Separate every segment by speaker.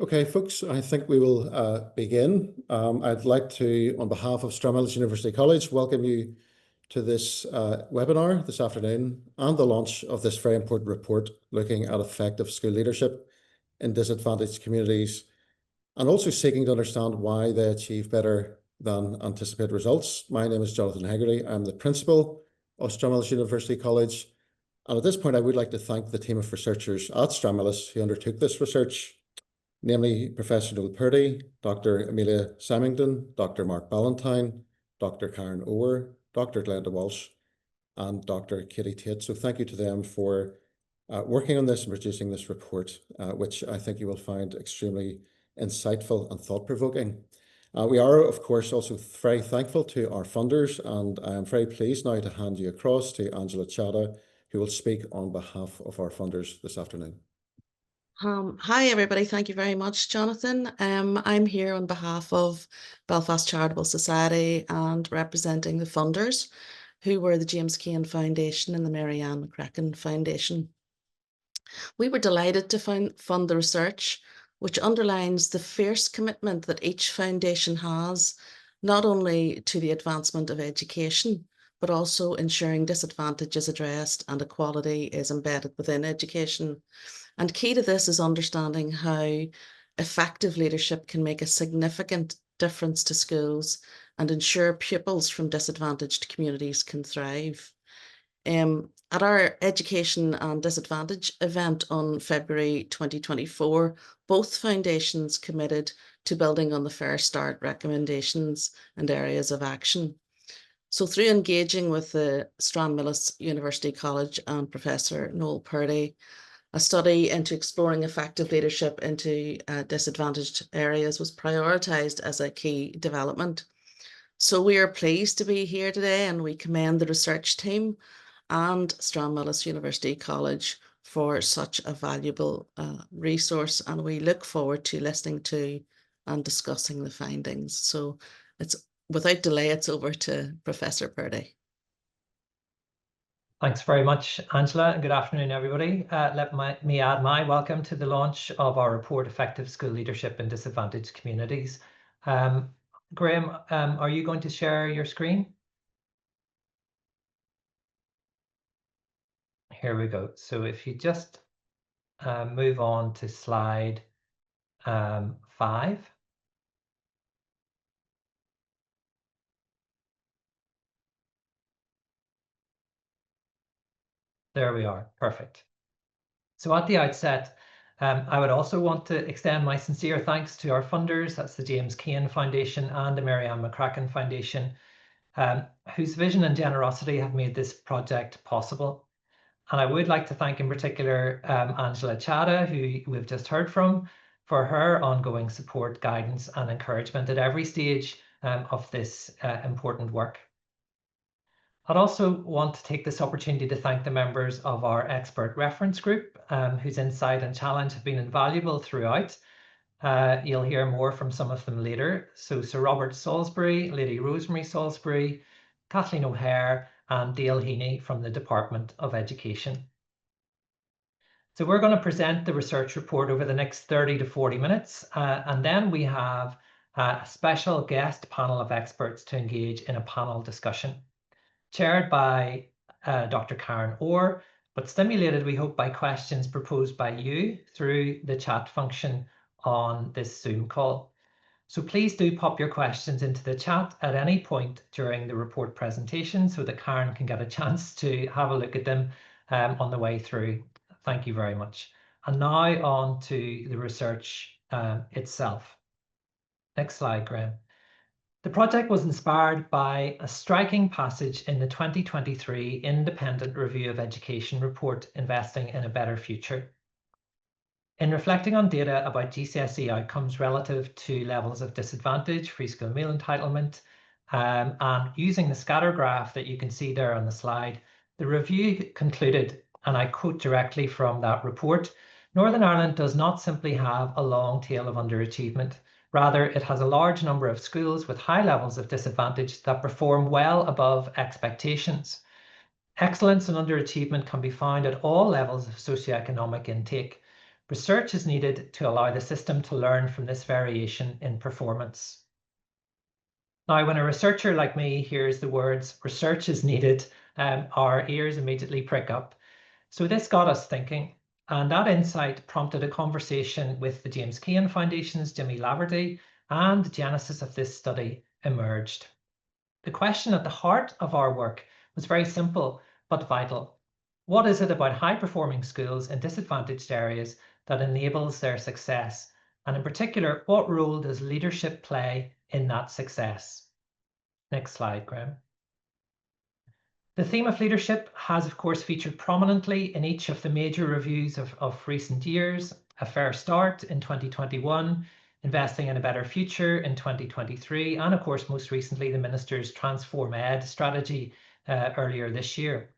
Speaker 1: Okay, folks, I think we will begin. I'd like to, on behalf of Stranmillis University College, welcome you to this webinar this afternoon and the launch of this very important report looking at effective school leadership in disadvantaged communities and also seeking to understand why they achieve better than anticipated results. My name is Jonathan Heggarty. I'm the principal of Stranmillis University College. And at this point, I would like to thank the team of researchers at Stranmillis who undertook this research, namely Professor Noel Purdy, Dr. Amelia Symington, Dr. Mark Ballantyne, Dr. Karen Orr, Dr. Glenda Walsh, and Dr. Katie Tate. So thank you to them for working on this and producing this report, which I think you will find extremely insightful and thought-provoking. We are, of course, also very thankful to our funders, and I am very pleased now to hand you across to Angila Chada, who will speak on behalf of our funders this afternoon.
Speaker 2: Hi, everybody. Thank you very much, Jonathan. I'm here on behalf of Belfast Charitable Society and representing the funders, who were the James Kane Foundation and the Mary Ann McCracken Foundation. We were delighted to fund the research, which underlines the fierce commitment that each foundation has, not only to the advancement of education, but also ensuring disadvantage is addressed and equality is embedded within education. And key to this is understanding how effective leadership can make a significant difference to schools and ensure pupils from disadvantaged communities can thrive. At our Education and Disadvantage event on February 2024, both foundations committed to building on the Fair Start recommendations and areas of action. So through engaging with the Stranmillis University College and Professor Noel Purdy, a study into exploring effective leadership into disadvantaged areas was prioritised as a key development. So we are pleased to be here today, and we commend the research team and Stranmillis University College for such a valuable resource, and we look forward to listening to and discussing the findings. So without delay, it's over to Professor Purdy.
Speaker 3: Thanks very much, Angela, and good afternoon, everybody. Let me add my welcome to the launch of our report, Effective School Leadership in Disadvantaged Communities. Graham, are you going to share your screen? Here we go. So if you just move on to slide 5. There we are, perfect. So at the outset, I would also want to extend my sincere thanks to our funders, that's the James Kane Foundation and the Mary Ann McCracken Foundation, whose vision and generosity have made this project possible. And I would like to thank in particular Angila Chada, who we've just heard from, for her ongoing support, guidance and encouragement at every stage of this important work. I'd also want to take this opportunity to thank the members of our expert reference group, whose insight and challenge have been invaluable throughout. You'll hear more from some of them later. So Sir Robert Salisbury, Lady Rosemary Salisbury, Kathleen O'Hare, and Dale Heaney from the Department of Education. So we're going to present the research report over the next 30 to 40 minutes, and then we have a special guest panel of experts to engage in a panel discussion, chaired by Dr. Karen Orr, but stimulated, we hope, by questions proposed by you through the chat function on this Zoom call. So please do pop your questions into the chat at any point during the report presentation so that Karen can get a chance to have a look at them on the way through. Thank you very much. And now on to the research itself. Next slide, Graham. The project was inspired by a striking passage in the 2023 Independent Review of Education report, Investing in a Better Future. In reflecting on data about GCSE outcomes relative to levels of disadvantage, free school meal entitlement, and using the scatter graph that you can see there on the slide, the review concluded, and I quote directly from that report, Northern Ireland does not simply have a long tail of underachievement. Rather, it has a large number of schools with high levels of disadvantage that perform well above expectations. Excellence and underachievement can be found at all levels of socioeconomic intake. research is needed to allow the system to learn from this variation in performance. Now, when a researcher like me hears the words research is needed, our ears immediately prick up. So this got us thinking, and that insight prompted a conversation with the James Kane Foundation's Jimmy Laverty, and the genesis of this study emerged. The question at the heart of our work was very simple but vital. What is it about high-performing schools in disadvantaged areas that enables their success? And in particular, what role does leadership play in that success? Next slide, Graham. The theme of leadership has, of course, featured prominently in each of the major reviews of recent years. A Fair Start in 2021, Investing in a Better Future in 2023, and of course, most recently, the Minister's Transform Ed strategy earlier this year.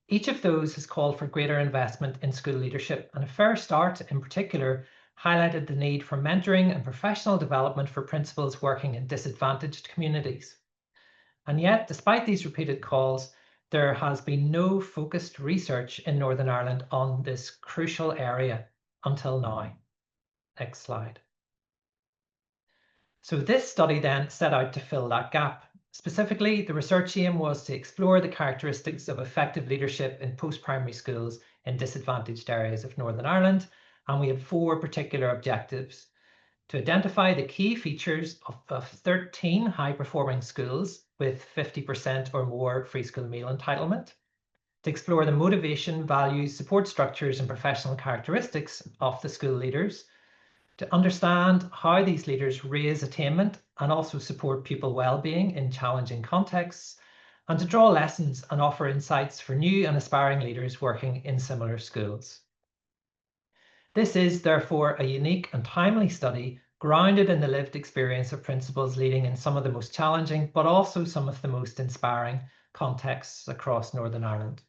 Speaker 3: Each of those has called for greater investment in school leadership, and A Fair Start in particular highlighted the need for mentoring and professional development for principals working in disadvantaged communities. And yet, despite these repeated calls, there has been no focused research in Northern Ireland on this crucial area until now. Next slide. So this study then set out to fill that gap. Specifically, the research aim was to explore the characteristics of effective leadership in post-primary schools in disadvantaged areas of Northern Ireland, and we had 4 particular objectives: to identify the key features of 13 high-performing schools with 50% or more free school meal entitlement, to explore the motivation, values, support structures, and professional characteristics of the school leaders, to understand how these leaders raise attainment and also support pupil well-being in challenging contexts, and to draw lessons and offer insights for new and aspiring leaders working in similar schools. This is therefore a unique and timely study grounded in the lived experience of principals leading in some of the most challenging, but also some of the most inspiring contexts across Northern Ireland.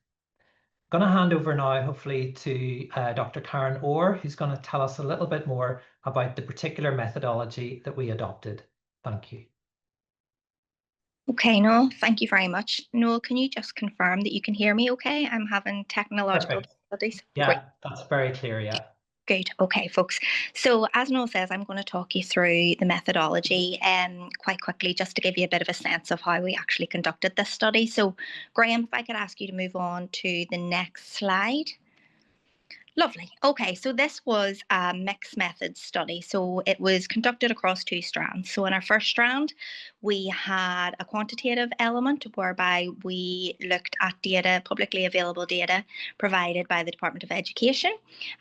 Speaker 3: I'm going to hand over now, hopefully, to Dr. Karen Orr, who's going to tell us a little bit more about the particular methodology that we adopted. Thank you.
Speaker 4: Okay, Noel, thank you very much. Noel, can you just confirm that you can hear me okay? I'm having technological difficulties.
Speaker 3: Yeah,
Speaker 4: great.
Speaker 3: That's very clear, yeah.
Speaker 4: Good. Okay, folks. So as Noel says, I'm going to talk you through the methodology quite quickly, just to give you a bit of a sense of how we actually conducted this study. So Graham, if I could ask you to move on to the next slide. Lovely. Okay, so this was a mixed methods study. So it was conducted across 2 strands. So in our first strand, we had a quantitative element whereby we looked at data, publicly available data provided by the Department of Education.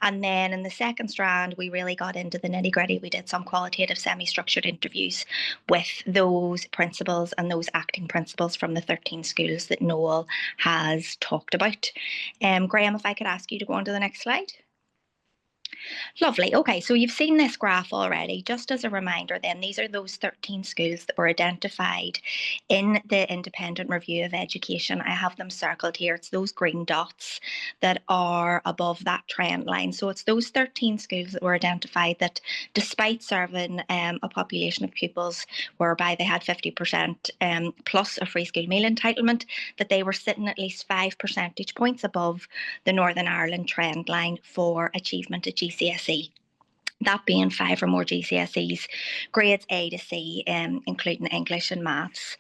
Speaker 4: And then in the second strand, we really got into the nitty-gritty. We did some qualitative semi-structured interviews with those principals and those acting principals from the 13 schools that Noel has talked about. Graham, if I could ask you to go on to the next slide. Lovely. Okay, so you've seen this graph already. Just as a reminder then, these are those 13 schools that were identified in the Independent Review of Education. I have them circled here. It's those green dots that are above that trend line. So it's those 13 schools that were identified that, despite serving a population of pupils whereby they had 50% plus a free school meal entitlement, that they were sitting at least 5 percentage points above the Northern Ireland trend line for achievement at GCSE. That being 5 or more GCSEs, grades A to C, including English and maths.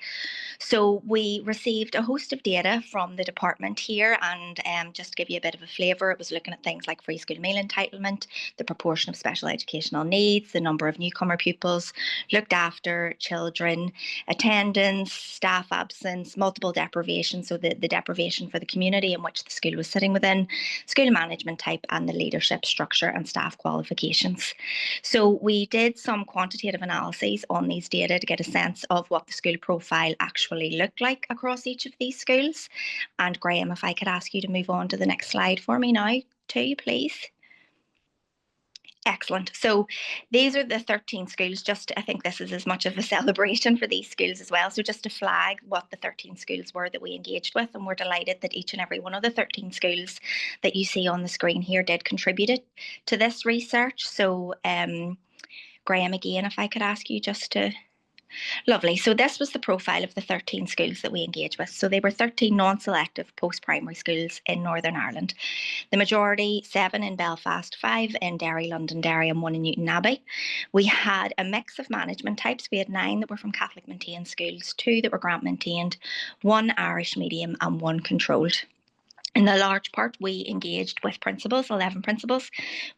Speaker 4: So we received a host of data from the department here, and just to give you a bit of a flavour, it was looking at things like free school meal entitlement, the proportion of special educational needs, the number of newcomer pupils, looked after children, attendance, staff absence, multiple deprivation, so the deprivation for the community in which the school was sitting within, school management type, and the leadership structure and staff qualifications. So we did some quantitative analyses on these data to get a sense of what the school profile actually looked like across each of these schools. And Graham, if I could ask you to move on to the next slide for me now, too, please. Excellent. So these are the 13 schools. I think this is as much of a celebration for these schools as well. So just to flag what the 13 schools were that we engaged with, and we're delighted that each and every one of the 13 schools that you see on the screen here did contribute to this research. So Graham, again, if I could ask you just to Lovely. So this was the profile of the 13 schools that we engaged with. So they were 13 non-selective post-primary schools in Northern Ireland. The majority, 7 in Belfast, 5 in Derry, Londonderry, and 1 in Newton Abbey. We had a mix of management types. We had 9 that were from Catholic maintained schools, 2 that were grant maintained, 1 Irish medium, and 1 controlled. In the large part, we engaged with principals, 11 principals.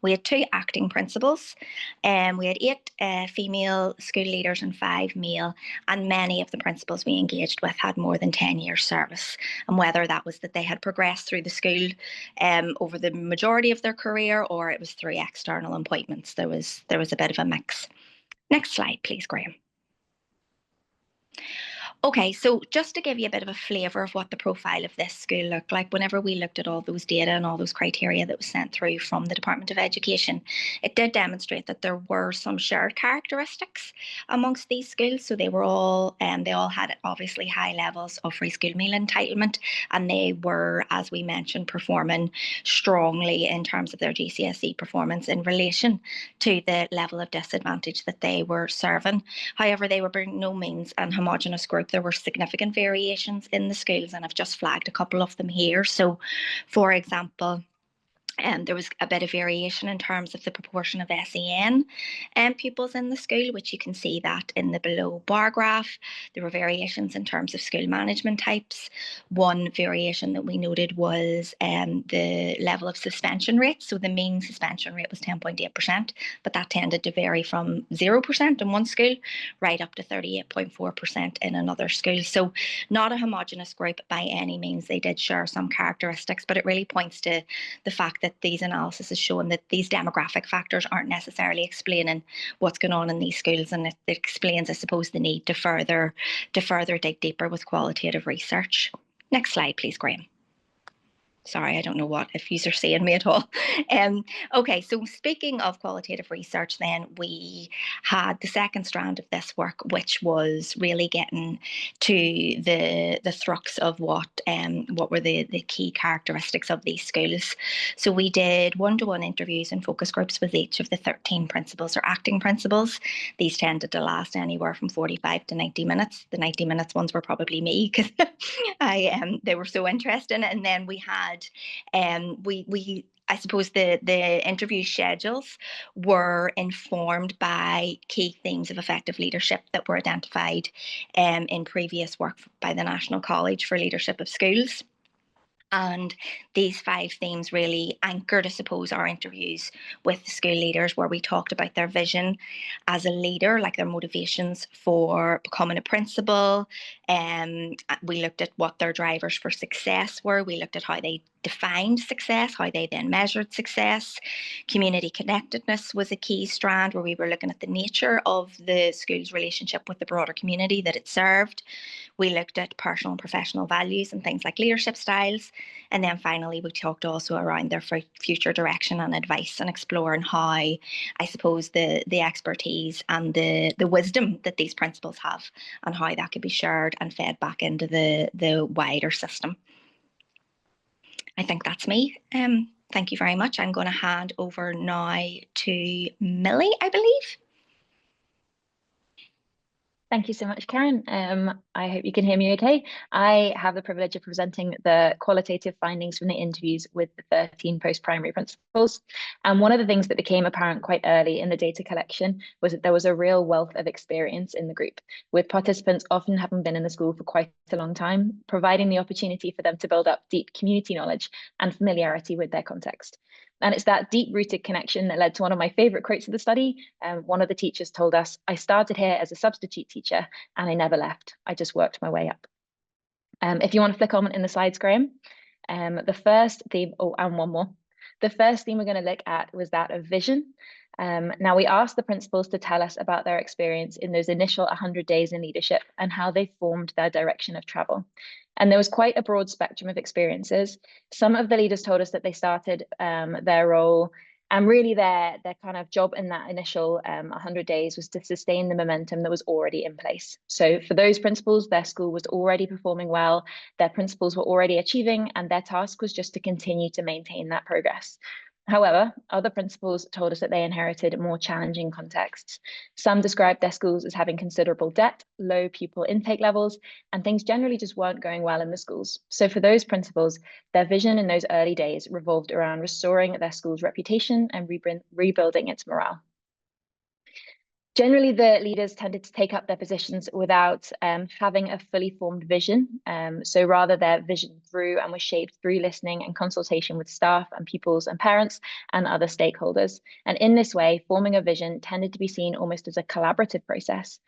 Speaker 4: We had 2 acting principals, and we had 8 female school leaders and 5 male, and many of the principals we engaged with had more than 10 years service. And whether that was that they had progressed through the school over the majority of their career, or it was through external appointments, there was a bit of a mix. Next slide, please, Graham. Okay, so just to give you a bit of a flavour of what the profile of this school looked like, whenever we looked at all those data and all those criteria that was sent through from the Department of Education, it did demonstrate that there were some shared characteristics amongst these schools. So they were all, they all had obviously high levels of free school meal entitlement, and they were, as we mentioned, performing strongly in terms of their GCSE performance in relation to the level of disadvantage that they were serving. However, they were by no means an homogenous group. There were significant variations in the schools, and I've just flagged a couple of them here. So, for example, there was a bit of variation in terms of the proportion of SEN pupils in the school, which you can see that in the below bar graph. There were variations in terms of school management types. One variation that we noted was the level of suspension rate. So the mean suspension rate was 10.8%, but that tended to vary from 0% in one school right up to 38.4% in another school. So not a homogenous group by any means. They did share some characteristics, but it really points to the fact that these analysis is showing that these demographic factors aren't necessarily explaining what's going on in these schools, and it explains, I suppose, the need to further dig deeper with qualitative research. Next slide, please, Graham. Sorry, I don't know if you are seeing me at all. Okay, so speaking of qualitative research, then we had the second strand of this work, which was really getting to the crux of what were the key characteristics of these schools. So we did one-to-one interviews and focus groups with each of the 13 principals or acting principals. These tended to last anywhere from 45 to 90 minutes. The 90 minutes ones were probably me, because they were so interesting. And then we had I suppose the interview schedules were informed by key themes of effective leadership that were identified in previous work by the National College for Leadership of Schools. And these 5 themes really anchored, I suppose, our interviews with the school leaders, where we talked about their vision as a leader, like their motivations for becoming a principal. We looked at what their drivers for success were. We looked at how they defined success, how they then measured success. Community connectedness was a key strand, where we were looking at the nature of the school's relationship with the broader community that it served. We looked at personal and professional values and things like leadership styles. And then finally, we talked also around their future direction and advice, and exploring how, I suppose, the expertise and the wisdom that these principals have, and how that could be shared and fed back into the wider system. I think that's me. Thank you very much. I'm going to hand over now to Millie, I believe.
Speaker 5: Thank you so much, Karen. I hope you can hear me okay. I have the privilege of presenting the qualitative findings from the interviews with the 13 post-primary principals. And one of the things that became apparent quite early in the data collection was that there was a real wealth of experience in the group, with participants often having been in the school for quite a long time, providing the opportunity for them to build up deep community knowledge and familiarity with their context. And it's that deep-rooted connection that led to one of my favorite quotes of the study. One of the teachers told us, "I started here as a substitute teacher and I never left. I just worked my way up." If you want to flick on in the slides, Graham, the first theme, and one more. The first theme we're going to look at was that of vision. Now, we asked the principals to tell us about their experience in those initial 100 days in leadership and how they formed their direction of travel. And there was quite a broad spectrum of experiences. Some of the leaders told us that they started their role, and really their kind of job in that initial 100 days was to sustain the momentum that was already in place. So for those principals, their school was already performing well, their principals were already achieving, and their task was just to continue to maintain that progress. However, other principals told us that they inherited more challenging contexts. Some described their schools as having considerable debt, low pupil intake levels, and things generally just weren't going well in the schools. So for those principals, their vision in those early days revolved around restoring their school's reputation and rebuilding its morale. Generally, the leaders tended to take up their positions without having a fully formed vision. So rather, their vision grew and was shaped through listening and consultation with staff and pupils and parents and other stakeholders. And in this way, forming a vision tended to be seen almost as a collaborative process.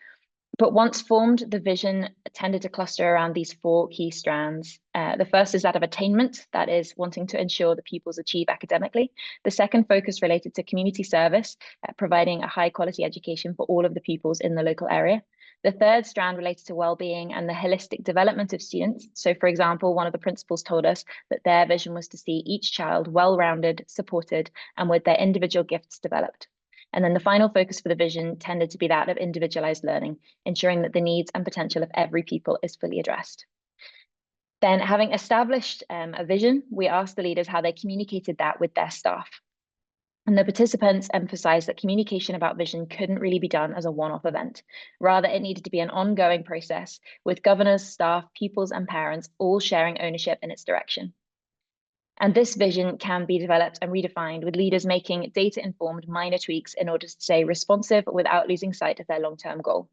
Speaker 5: But once formed, the vision tended to cluster around these 4 key strands. The first is that of attainment, that is wanting to ensure that pupils achieve academically. The second focus related to community service, providing a high quality education for all of the pupils in the local area. The third strand related to well-being and the holistic development of students. So for example, one of the principals told us that their vision was to see each child well-rounded, supported, and with their individual gifts developed. And then the final focus for the vision tended to be that of individualized learning, ensuring that the needs and potential of every pupil is fully addressed. Then, having established a vision, we asked the leaders how they communicated that with their staff. And the participants emphasized that communication about vision couldn't really be done as a one-off event. Rather, it needed to be an ongoing process with governors, staff, pupils, and parents all sharing ownership in its direction. And this vision can be developed and redefined with leaders making data-informed minor tweaks in order to stay responsive without losing sight of their long-term goal.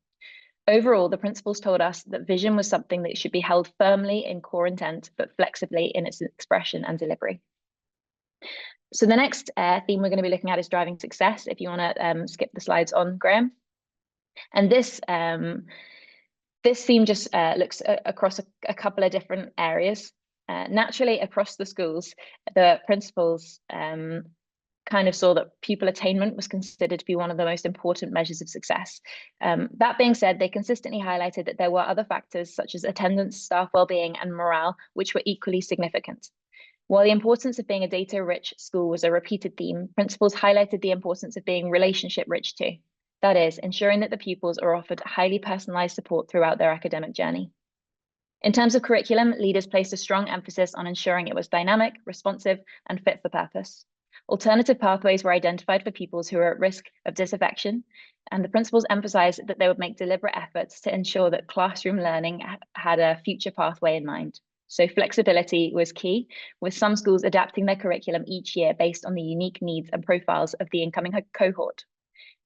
Speaker 5: Overall, the principals told us that vision was something that should be held firmly in core intent, but flexibly in its expression and delivery. So the next theme we're going to be looking at is driving success. If you want to skip the slides on, Graham. And this theme just looks across a couple of different areas. Naturally, across the schools, the principals kind of saw that pupil attainment was considered to be one of the most important measures of success. That being said, they consistently highlighted that there were other factors such as attendance, staff well-being, and morale, which were equally significant. While the importance of being a data-rich school was a repeated theme, principals highlighted the importance of being relationship-rich too. That is, ensuring that the pupils are offered highly personalized support throughout their academic journey. In terms of curriculum, leaders placed a strong emphasis on ensuring it was dynamic, responsive, and fit for purpose. Alternative pathways were identified for pupils who are at risk of disaffection, and the principals emphasized that they would make deliberate efforts to ensure that classroom learning had a future pathway in mind. So flexibility was key, with some schools adapting their curriculum each year based on the unique needs and profiles of the incoming cohort.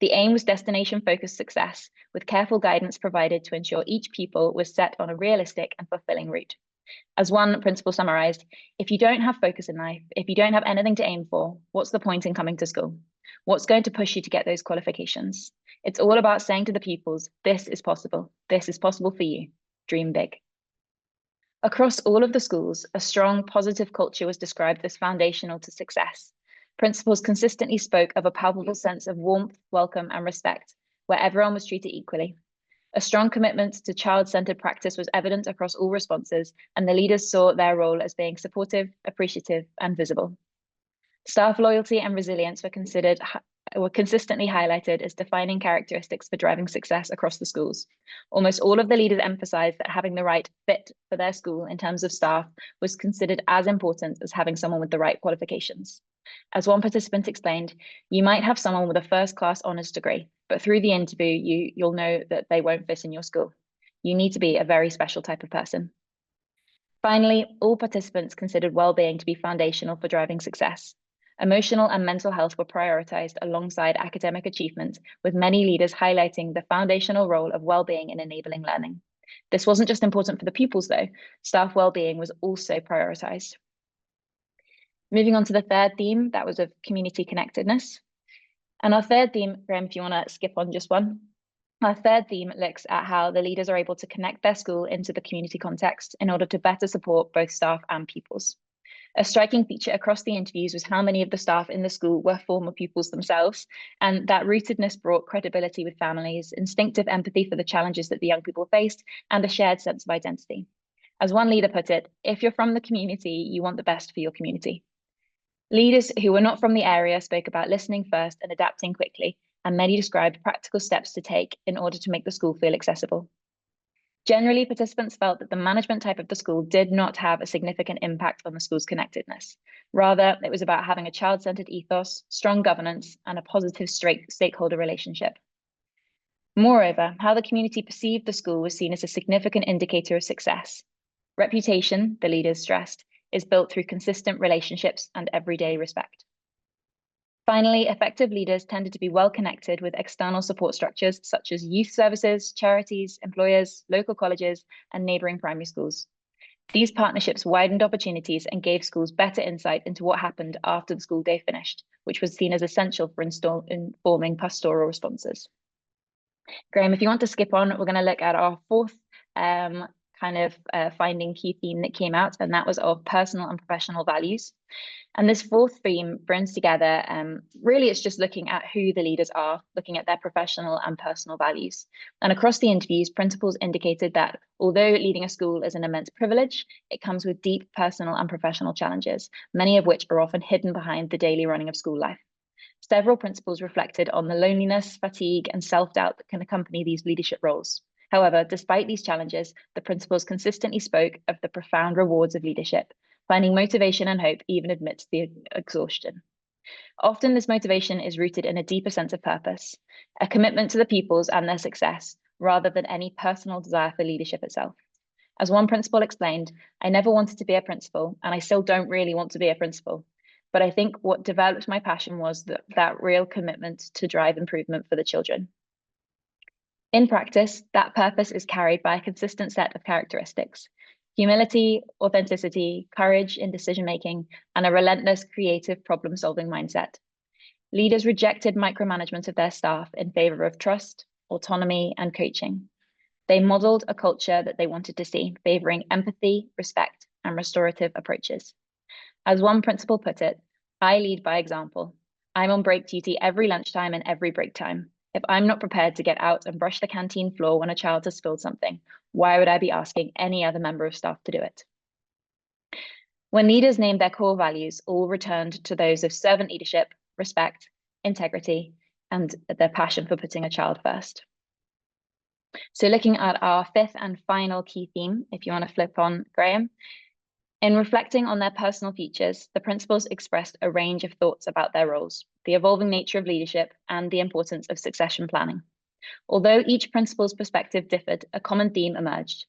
Speaker 5: The aim was destination-focused success, with careful guidance provided to ensure each pupil was set on a realistic and fulfilling route. As one principal summarized, if you don't have focus in life, if you don't have anything to aim for, what's the point in coming to school? What's going to push you to get those qualifications? It's all about saying to the pupils, this is possible for you, dream big. Across all of the schools, a strong positive culture was described as foundational to success. Principals consistently spoke of a palpable sense of warmth, welcome, and respect, where everyone was treated equally. A strong commitment to child-centered practice was evident across all responses, and the leaders saw their role as being supportive, appreciative, and visible. Staff loyalty and resilience were consistently highlighted as defining characteristics for driving success across the schools. Almost all of the leaders emphasized that having the right fit for their school in terms of staff was considered as important as having someone with the right qualifications. As one participant explained, you might have someone with a first-class honours degree, but through the interview, you'll know that they won't fit in your school. You need to be a very special type of person. Finally, all participants considered well-being to be foundational for driving success. Emotional and mental health were prioritized alongside academic achievement, with many leaders highlighting the foundational role of well-being in enabling learning. This wasn't just important for the pupils, though. Staff well-being was also prioritized. Moving on to the third theme, that was of community connectedness. And our third theme, Graham, if you want to skip on just one. Our third theme looks at how the leaders are able to connect their school into the community context in order to better support both staff and pupils. A striking feature across the interviews was how many of the staff in the school were former pupils themselves, and that rootedness brought credibility with families, instinctive empathy for the challenges that the young people faced, and a shared sense of identity. As one leader put it, if you're from the community, you want the best for your community. Leaders who were not from the area spoke about listening first and adapting quickly, and many described practical steps to take in order to make the school feel accessible. Generally, participants felt that the management type of the school did not have a significant impact on the school's connectedness. Rather, it was about having a child-centered ethos, strong governance, and a positive stakeholder relationship. Moreover, how the community perceived the school was seen as a significant indicator of success. Reputation, the leaders stressed, is built through consistent relationships and everyday respect. Finally, effective leaders tended to be well connected with external support structures such as youth services, charities, employers, local colleges, and neighbouring primary schools. These partnerships widened opportunities and gave schools better insight into what happened after the school day finished, which was seen as essential for informing pastoral responses. Graham, if you want to skip on, we're going to look at our fourth finding key theme that came out, and that was of personal and professional values. And this fourth theme brings together, really it's just looking at who the leaders are, looking at their professional and personal values. And across the interviews, principals indicated that although leading a school is an immense privilege, it comes with deep personal and professional challenges, many of which are often hidden behind the daily running of school life. Several principals reflected on the loneliness, fatigue, and self-doubt that can accompany these leadership roles. However, despite these challenges, the principals consistently spoke of the profound rewards of leadership, finding motivation and hope even amidst the exhaustion. Often this motivation is rooted in a deeper sense of purpose, a commitment to the pupils and their success, rather than any personal desire for leadership itself. As one principal explained, I never wanted to be a principal, and I still don't really want to be a principal. But I think what developed my passion was that real commitment to drive improvement for the children. In practice, that purpose is carried by a consistent set of characteristics: humility, authenticity, courage in decision-making, and a relentless creative problem-solving mindset. Leaders rejected micromanagement of their staff in favor of trust, autonomy, and coaching. They modeled a culture that they wanted to see, favoring empathy, respect, and restorative approaches. As one principal put it, I lead by example. I'm on break duty every lunchtime and every break time. If I'm not prepared to get out and brush the canteen floor when a child has spilled something, why would I be asking any other member of staff to do it? When leaders named their core values, all returned to those of servant leadership, respect, integrity, and their passion for putting a child first. So looking at our fifth and final key theme, if you want to flip on, Graham. In reflecting on their personal features, the principals expressed a range of thoughts about their roles, the evolving nature of leadership, and the importance of succession planning. Although each principal's perspective differed, a common theme emerged.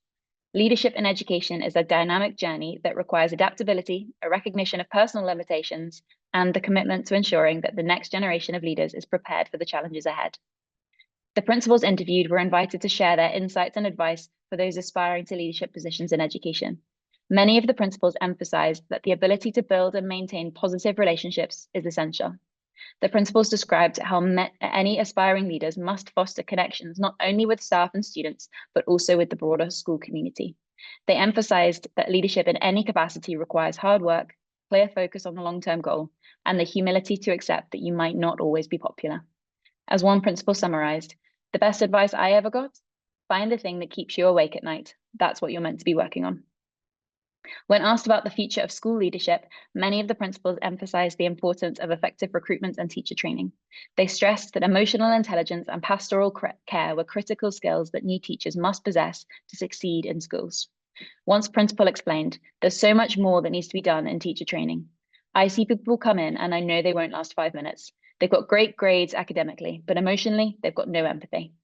Speaker 5: Leadership in education is a dynamic journey that requires adaptability, a recognition of personal limitations, and the commitment to ensuring that the next generation of leaders is prepared for the challenges ahead. The principals interviewed were invited to share their insights and advice for those aspiring to leadership positions in education. Many of the principals emphasized that the ability to build and maintain positive relationships is essential. The principals described how any aspiring leaders must foster connections not only with staff and students, but also with the broader school community. They emphasized that leadership in any capacity requires hard work, clear focus on the long-term goal, and the humility to accept that you might not always be popular. As one principal summarized, the best advice I ever got: find the thing that keeps you awake at night. That's what you're meant to be working on. When asked about the future of school leadership, many of the principals emphasized the importance of effective recruitment and teacher training. They stressed that emotional intelligence and pastoral care were critical skills that new teachers must possess to succeed in schools. Once principal explained, there's so much more that needs to be done in teacher training. I see people come in and I know they won't last 5 minutes. They've got great grades academically, but emotionally, they've got no empathy.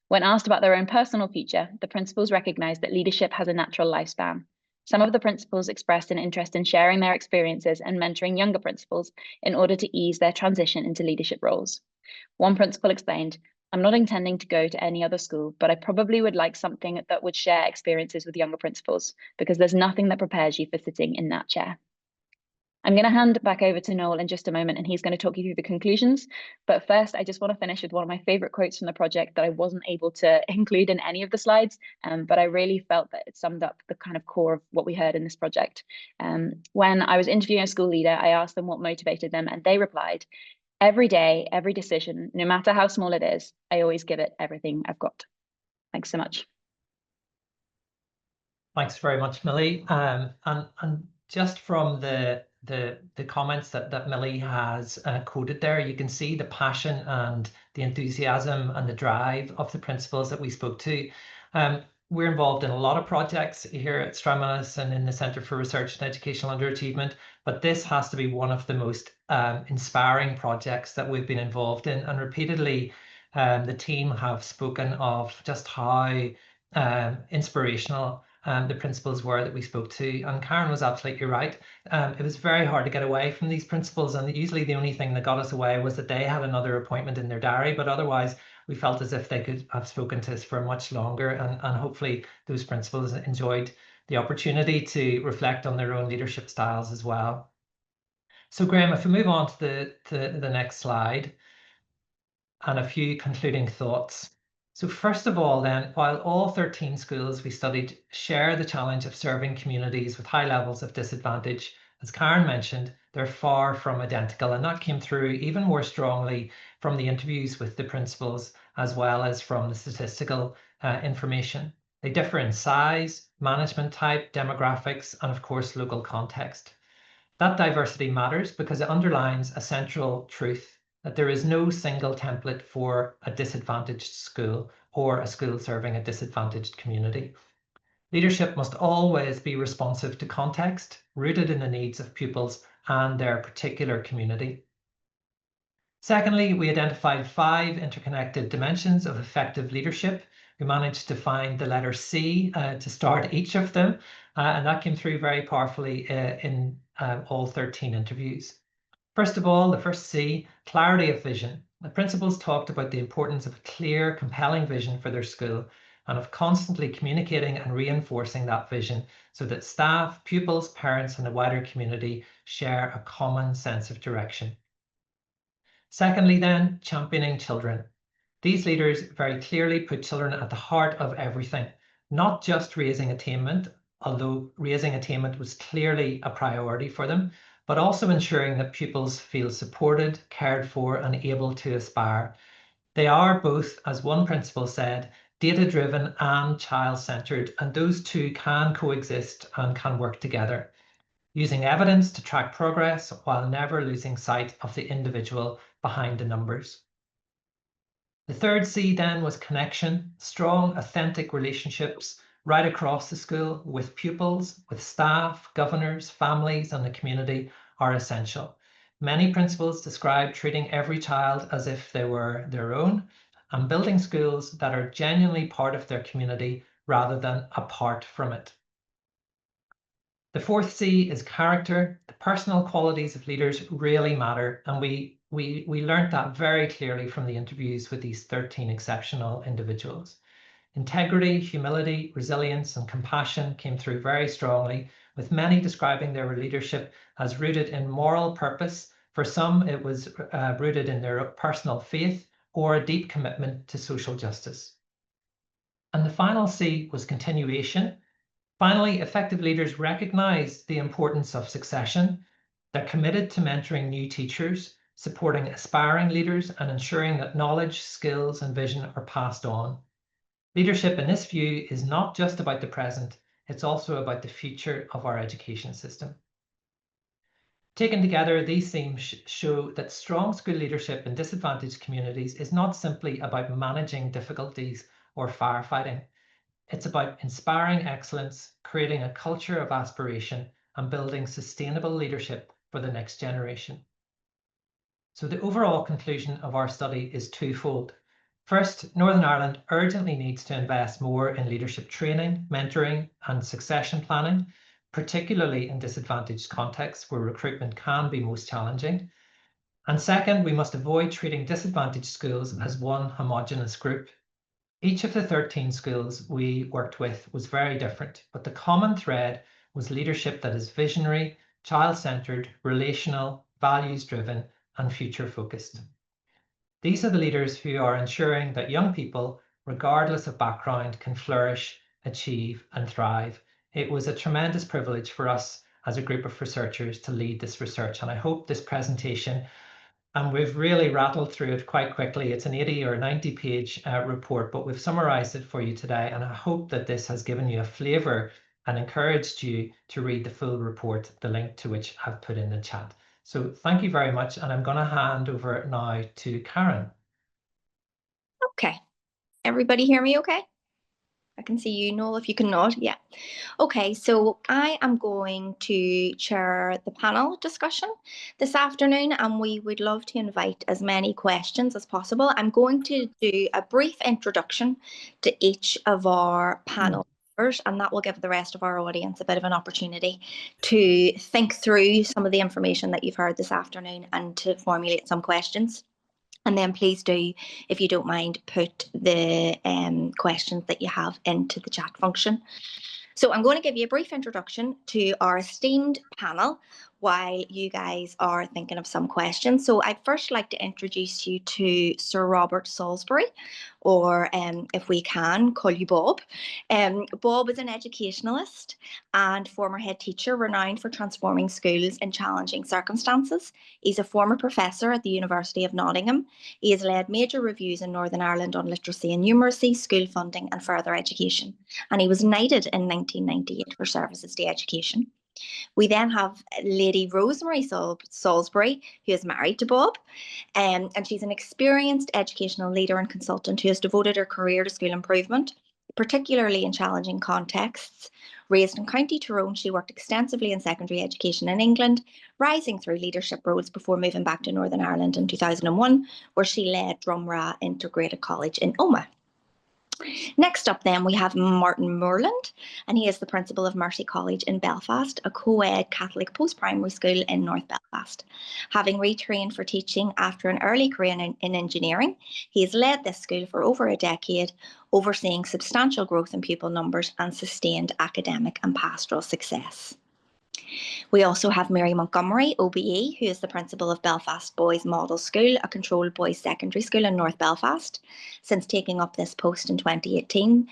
Speaker 5: When asked about their own personal future, the principals recognized that leadership has a natural lifespan. Some of the principals expressed an interest in sharing their experiences and mentoring younger principals in order to ease their transition into leadership roles. One principal explained, I'm not intending to go to any other school, but I probably would like something that would share experiences with younger principals, because there's nothing that prepares you for sitting in that chair. I'm going to hand back over to Noel in just a moment, and he's going to talk you through the conclusions. But first, I just want to finish with one of my favorite quotes from the project that I wasn't able to include in any of the slides, but I really felt that it summed up the kind of core of what we heard in this project. When I was interviewing a school leader, I asked them what motivated them, and they replied, every day, every decision, no matter how small it is, I always give it everything I've got. Thanks so much.
Speaker 3: Thanks very much, Millie. And just from the comments that Millie has quoted there, you can see the passion and the enthusiasm and the drive of the principals that we spoke to. we're involved in a lot of projects here at Stranmillis and in the Centre for Research and Educational Underachievement, but this has to be one of the most inspiring projects that we've been involved in. And repeatedly, the team have spoken of just how inspirational the principles were that we spoke to. And Karen was absolutely right. It was very hard to get away from these principles, and usually the only thing that got us away was that they had another appointment in their diary, but otherwise we felt as if they could have spoken to us for much longer, and hopefully those principals enjoyed the opportunity to reflect on their own leadership styles as well. So Graham, if we move on to the next slide, and a few concluding thoughts. So first of all then, while all 13 schools we studied share the challenge of serving communities with high levels of disadvantage, as Karen mentioned, they're far from identical, and that came through even more strongly from the interviews with the principals as well as from the statistical information. They differ in size, management type, demographics, and of course local context. That diversity matters because it underlines a central truth, that there is no single template for a disadvantaged school or a school serving a disadvantaged community. Leadership must always be responsive to context, rooted in the needs of pupils and their particular community. Secondly, we identified 5 interconnected dimensions of effective leadership. We managed to find the letter C to start each of them, and that came through very powerfully in all 13 interviews. First of all, the first C, clarity of vision. The principals talked about the importance of a clear, compelling vision for their school and of constantly communicating and reinforcing that vision so that staff, pupils, parents, and the wider community share a common sense of direction. Secondly, then, championing children. These leaders very clearly put children at the heart of everything, not just raising attainment, although raising attainment was clearly a priority for them, but also ensuring that pupils feel supported, cared for, and able to aspire. They are both, as one principal said, data-driven and child-centered, and those two can coexist and can work together, using evidence to track progress while never losing sight of the individual behind the numbers. The third C then was connection, strong, authentic relationships right across the school with pupils, with staff, governors, families, and the community are essential. Many principals describe treating every child as if they were their own and building schools that are genuinely part of their community rather than apart from it. The fourth C is character. The personal qualities of leaders really matter, and we learned that very clearly from the interviews with these 13 exceptional individuals. Integrity, humility, resilience, and compassion came through very strongly, with many describing their leadership as rooted in moral purpose. For some, it was rooted in their personal faith or a deep commitment to social justice. And the final C was continuation. Finally, effective leaders recognize the importance of succession. They're committed to mentoring new teachers, supporting aspiring leaders, and ensuring that knowledge, skills, and vision are passed on. Leadership in this view is not just about the present, it's also about the future of our education system. Taken together, these themes show that strong school leadership in disadvantaged communities is not simply about managing difficulties or firefighting. It's about inspiring excellence, creating a culture of aspiration, and building sustainable leadership for the next generation. So the overall conclusion of our study is twofold. First, Northern Ireland urgently needs to invest more in leadership training, mentoring, and succession planning, particularly in disadvantaged contexts where recruitment can be most challenging. And second, we must avoid treating disadvantaged schools as one homogeneous group. Each of the 13 schools we worked with was very different, but the common thread was leadership that is visionary, child-centered, relational, values-driven, and future-focused. These are the leaders who are ensuring that young people, regardless of background, can flourish, achieve, and thrive. It was a tremendous privilege for us as a group of researchers to lead this research, and I hope this presentation, and we've really rattled through it quite quickly. It's an 80 or 90-page report, but we've summarized it for you today, and I hope that this has given you a flavour and encouraged you to read the full report, the link to which I've put in the chat. So thank you very much, and I'm going to hand over now to Karen.
Speaker 4: Okay. Everybody hear me okay? I can see you, Noel, if you can nod. Yeah. Okay, so I am going to chair the panel discussion this afternoon, and we would love to invite as many questions as possible. I'm going to do a brief introduction to each of our panel members, and that will give the rest of our audience a bit of an opportunity to think through some of the information that you've heard this afternoon and to formulate some questions. And then please do, if you don't mind, put the questions that you have into the chat function. So I'm going to give you a brief introduction to our esteemed panel while you guys are thinking of some questions. So I'd first like to introduce you to Sir Robert Salisbury, or if we can, call you Bob. Bob is an educationalist and former head teacher renowned for transforming schools in challenging circumstances. He's a former professor at the University of Nottingham. He has led major reviews in Northern Ireland on literacy and numeracy, school funding and further education. And he was knighted in 1998 for services to education. We then have Lady Rosemary Salisbury, who is married to Bob, and she's an experienced educational leader and consultant who has devoted her career to school improvement, particularly in challenging contexts. Raised in County Tyrone, she worked extensively in secondary education in England, rising through leadership roles before moving back to Northern Ireland in 2001, where she led Drumragh Integrated College in Omagh. Next up then we have Martin Moorland, and he is the principal of Mercy College in Belfast, a co-ed Catholic post-primary school in North Belfast. Having retrained for teaching after an early career in engineering, he has led this school for over a decade, overseeing substantial growth in pupil numbers and sustained academic and pastoral success. We also have Mary Montgomery, OBE, who is the principal of Belfast Boys Model School, a controlled boys secondary school in North Belfast. Since taking up this post in 2018,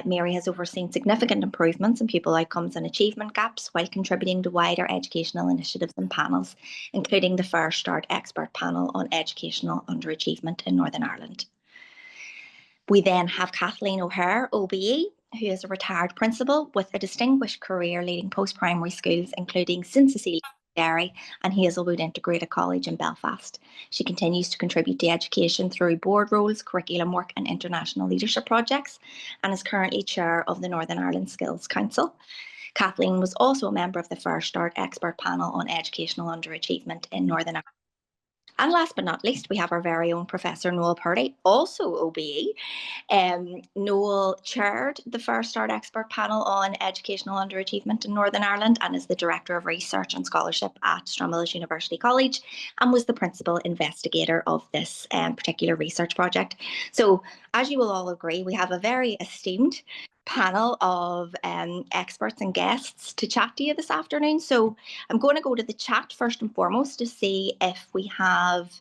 Speaker 4: Mary has overseen significant improvements in pupil outcomes and achievement gaps while contributing to wider educational initiatives and panels, including the Fair Start Expert Panel on Educational Underachievement in Northern Ireland. We then have Kathleen O'Hare, OBE, who is a retired principal with a distinguished career leading post-primary schools, including St Cecilia, Derry and Hazelwood Integrated College in Belfast. She continues to contribute to education through board roles, curriculum work and international leadership projects, and is currently chair of the Northern Ireland Skills Council. Kathleen was also a member of the Fair Start Expert Panel on Educational Underachievement in Northern Ireland. And last but not least, we have our very own Professor Noel Purdy, also OBE. Noel chaired the Fair Start Expert Panel on Educational Underachievement in Northern Ireland and is the Director of Research and Scholarship at Stranmillis University College and was the principal investigator of this particular research project. So, as you will all agree, we have a very esteemed panel of experts and guests to chat to you this afternoon. So I'm going to go to the chat first and foremost to see if we have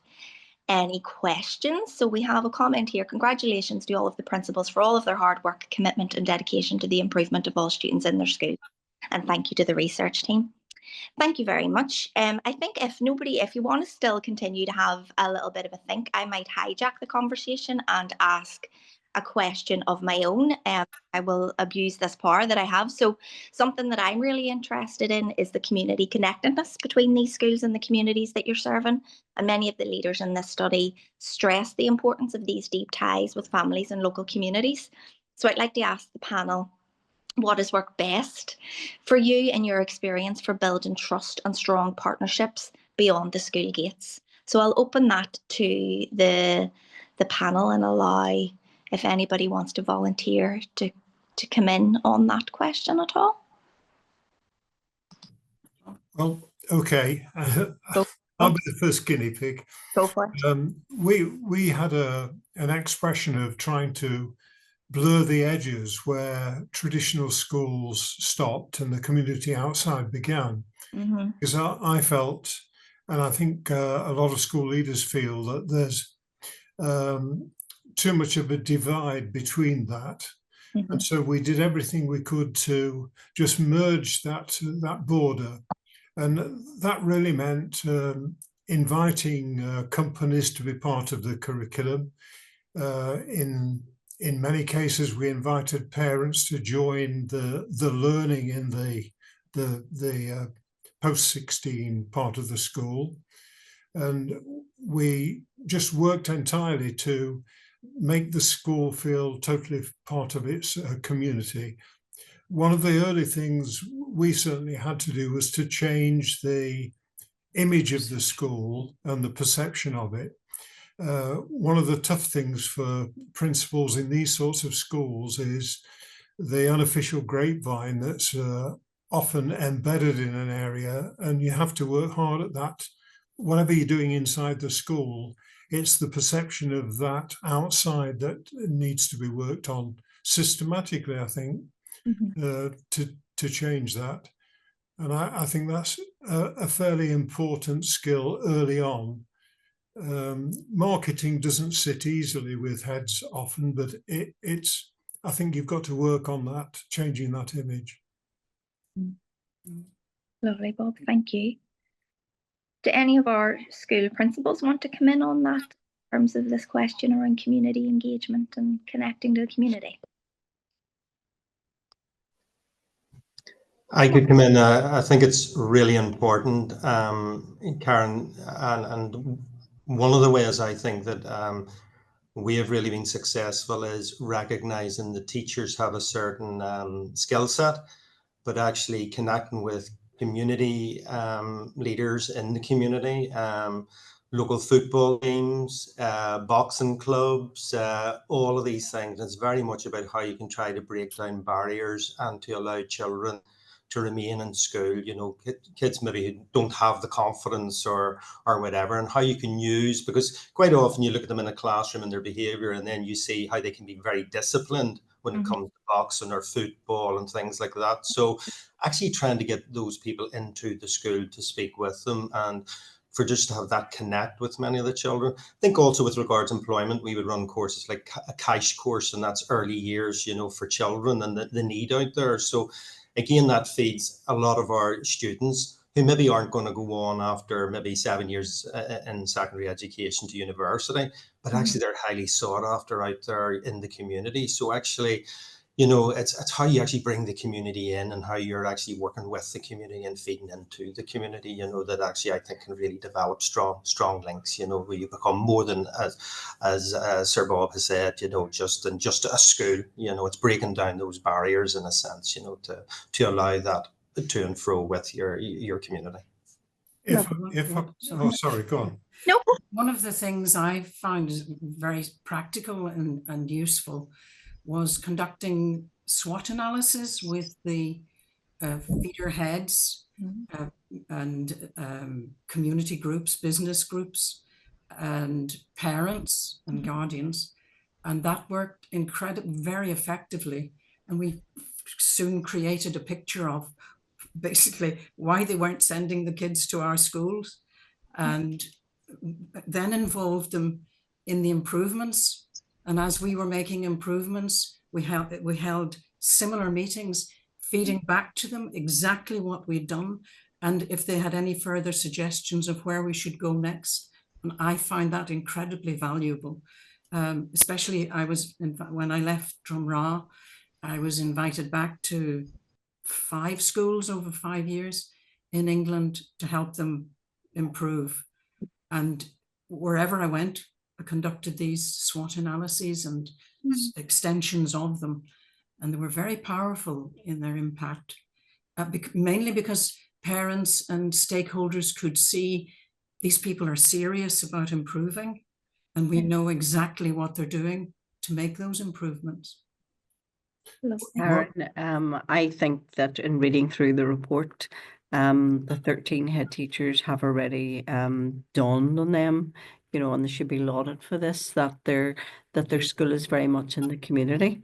Speaker 4: any questions. So we have a comment here. Congratulations to all of the principals for all of their hard work, commitment and dedication to the improvement of all students in their school. And thank you to the research team. Thank you very much. I think if you want to still continue to have a little bit of a think, I might hijack the conversation and ask a question of my own. I will abuse this power that I have. So something that I'm really interested in is the community connectedness between these schools and the communities that you're serving. And many of the leaders in this study stress the importance of these deep ties with families and local communities. So I'd like to ask the panel, what has worked best for you in your experience for building trust and strong partnerships beyond the school gates? So I'll open that to the panel and allow if anybody wants to volunteer to come in on that question at all.
Speaker 6: Well, okay. I'll be the first guinea pig.
Speaker 4: Go for it.
Speaker 6: We had an expression of trying to blur the edges where traditional schools stopped and the community outside began. Mm-hmm. Because I felt, and I think a lot of school leaders feel, that there's too much of a divide between that. Mm-hmm. And so we did everything we could to just merge that border. And that really meant inviting companies to be part of the curriculum. In many cases, we invited parents to join the learning in the post-16 part of the school. And we just worked entirely to make the school feel totally part of its community. One of the early things we certainly had to do was to change the image of the school and the perception of it. One of the tough things for principals in these sorts of schools is the unofficial grapevine that's often embedded in an area, and you have to work hard at that. Whatever you're doing inside the school, it's the perception of that outside that needs to be worked on systematically, I think, to change that. And I think that's a fairly important skill early on. Marketing doesn't sit easily with heads often, but I think you've got to work on that, changing that image.
Speaker 4: Lovely, Bob, thank you. Do any of our school principals want to come in on that in terms of this question around community engagement and connecting to the community?
Speaker 7: I could come in. I think it's really important, Karen, and one of the ways I think that we have really been successful is recognizing the teachers have a certain skill set, but actually connecting with community leaders in the community, local football teams, boxing clubs, all of these things. It's very much about how you can try to break down barriers and to allow children to remain in school, you know, kids maybe who don't have the confidence or whatever, and how you can use, because quite often you look at them in a classroom and their behavior, and then you see how they can be very disciplined when it comes to boxing or football and things like that. So actually trying to get those people into the school to speak with them, and for just to have that connect with many of the children. I think also with regards to employment, we would run courses like a cash course, and that's early years, you know, for children and the need out there. So again, that feeds a lot of our students who maybe aren't going to go on after maybe 7 years in secondary education to university, but actually they're highly sought after out there in the community. So actually, you know, it's how you actually bring the community in and how you're actually working with the community and feeding into the community, you know, that actually I think can really develop strong links, you know, where you become more than, as Sir Bob has said, you know, just a school, you know, it's breaking down those barriers in a sense, you know, to allow that to and fro with your community.
Speaker 6: Oh, sorry, go on.
Speaker 4: No.
Speaker 8: One of the things I found very practical and useful was conducting SWOT analysis with the feeder heads and community groups, business groups, and parents and guardians. And that worked very effectively. And we soon created a picture of basically why they weren't sending the kids to our schools, and then involved them in the improvements. And as we were making improvements, we held similar meetings, feeding back to them exactly what we'd done, and if they had any further suggestions of where we should go next. And I find that incredibly valuable. Especially when I left Drumrah, I was invited back to 5 schools over 5 years in England to help them improve. And wherever I went, I conducted these SWOT analyses and extensions of them, and they were very powerful in their impact, mainly because parents and stakeholders could see these people are serious about improving, and we know exactly what they're doing to make those improvements.
Speaker 9: Karen, I think that in reading through the report, the 13 head teachers have already dawned on them, you know, and they should be lauded for this, that their school is very much in the community.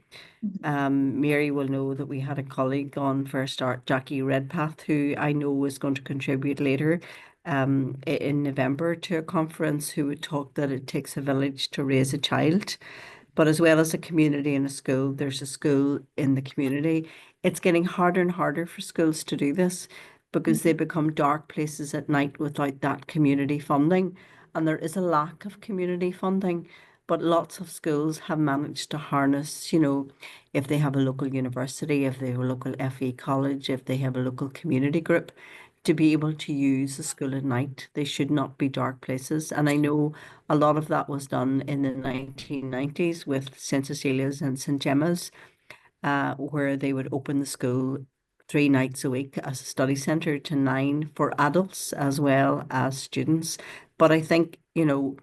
Speaker 9: Mary will know that we had a colleague on for a start, Jackie Redpath, who I know is going to contribute later in November to a conference, who would talk that it takes a village to raise a child. But as well as a community and a school, there's a school in the community. It's getting harder and harder for schools to do this because they become dark places at night without that community funding. And there is a lack of community funding, but lots of schools have managed to harness, you know, if they have a local university, if they have a local FE college, if they have a local community group, to be able to use the school at night. They should not be dark places. And I know a lot of that was done in the 1990s with St. Cecilia's and St. Gemma's, where they would open the school 3 nights a week as a study centre to 9 for adults as well as students. But I think, you know,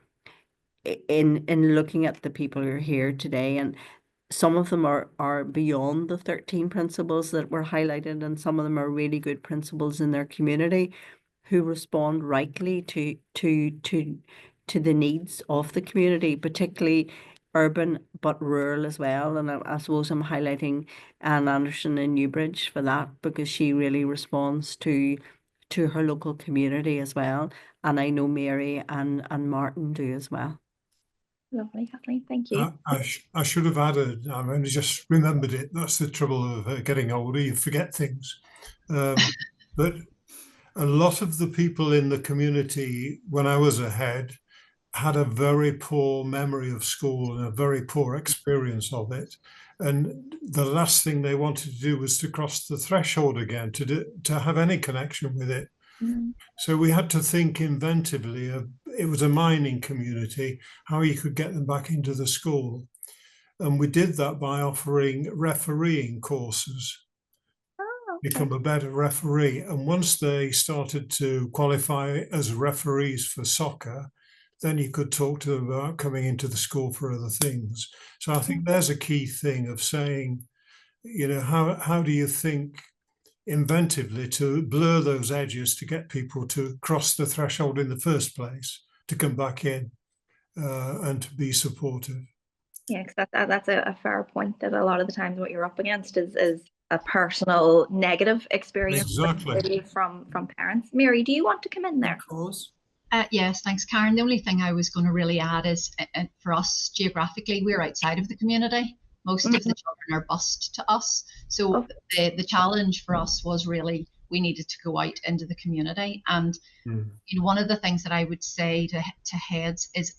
Speaker 9: in looking at the people who are here today, and some of them are beyond the 13 principles that were highlighted, and some of them are really good principals in their community who respond rightly to the needs of the community, particularly urban but rural as well. And I suppose I'm highlighting Anne Anderson in Newbridge for that, because she really responds to her local community as well. And I know Mary and Martin do as well.
Speaker 4: Lovely, Kathleen, thank you.
Speaker 6: I should have added, I've only just remembered it. That's the trouble of getting older, you forget things. But a lot of the people in the community, when I was a head, had a very poor memory of school and a very poor experience of it. And the last thing they wanted to do was to cross the threshold again, to have any connection with it. So we had to think inventively. It was a mining community, how you could get them back into the school. And we did that by offering refereeing courses. Become a better referee. And once they started to qualify as referees for soccer, then you could talk to them about coming into the school for other things. So I think there's a key thing of saying, you know, how do you think inventively to blur those edges to get people to cross the threshold in the first place, to come back in and to be supportive.
Speaker 4: Yeah, because that's a fair point, that a lot of the times what you're up against is a personal negative experience. Exactly. from parents. Mary, do you want to come in there?
Speaker 8: Of course.
Speaker 10: Yes, thanks, Karen. The only thing I was going to really add is for us geographically, we're outside of the community. Most of the children are bused to us. So the challenge for us was really we needed to go out into the community. And you know, one of the things that I would say to heads is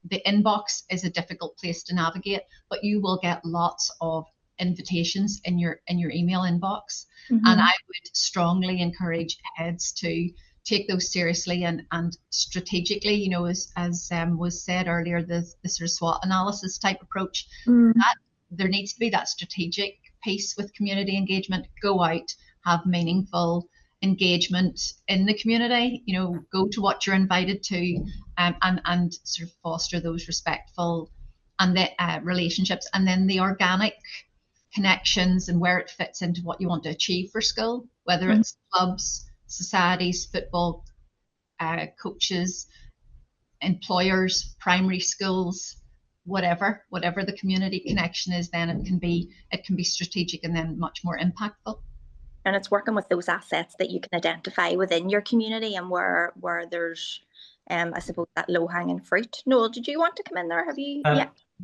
Speaker 10: the inbox is a difficult place to navigate, but you will get lots of invitations in your email inbox. And I would strongly encourage heads to take those seriously and strategically, you know, as was said earlier, the sort of SWOT analysis type approach, that there needs to be that strategic piece with community engagement. Go out, have meaningful engagement in the community, you know, go to what you're invited to, and sort of foster those respectful and the relationships, and then the organic connections and where it fits into what you want to achieve for school, whether it's clubs, societies, football, coaches, employers, primary schools, whatever the community connection is, then it can be strategic and then much more impactful.
Speaker 4: And it's working with those assets that you can identify within your community and where there's I suppose that low-hanging fruit. Noel, did you want to come in there? Have you?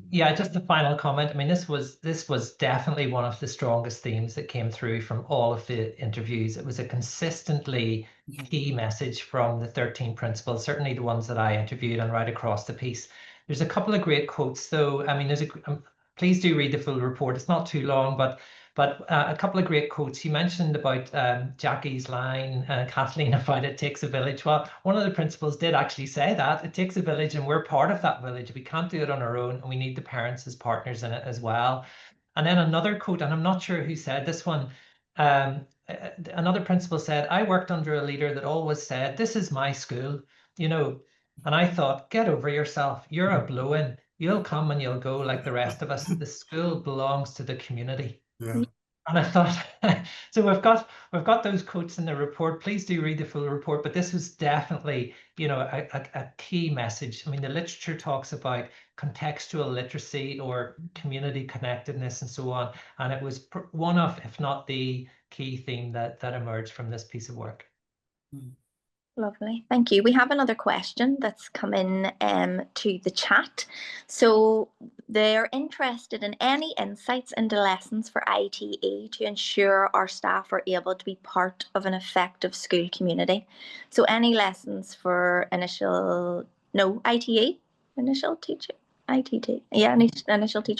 Speaker 3: Yeah, just a final comment. I mean, this was definitely one of the strongest themes that came through from all of the interviews. It was a consistently key message from the 13 principals, certainly the ones that I interviewed and right across the piece. There's a couple of great quotes, though. I mean, please do read the full report. It's not too long, but a couple of great quotes. You mentioned about Jackie's line, Kathleen, about it takes a village. Well, one of the principals did actually say that it takes a village, and we're part of that village. We can't do it on our own, and we need the parents as partners in it as well. And then another quote, and I'm not sure who said this one. Another principal said, "I worked under a leader that always said, 'This is my school,' you know." And I thought, get over yourself. You're a blow-in. You'll come and you'll go like the rest of us. The school belongs to the community. Yeah. And I thought, so we've got those quotes in the report. Please do read the full report. But this was definitely, you know, a key message. I mean, the literature talks about contextual literacy or community connectedness and so on. And it was one of, if not the key theme that emerged from this piece of work.
Speaker 4: Lovely, thank you. We have another question that's come in to the chat. So they're interested in any insights into lessons for ITE to ensure our staff are able to be part of an effective school community. So any lessons for initial teacher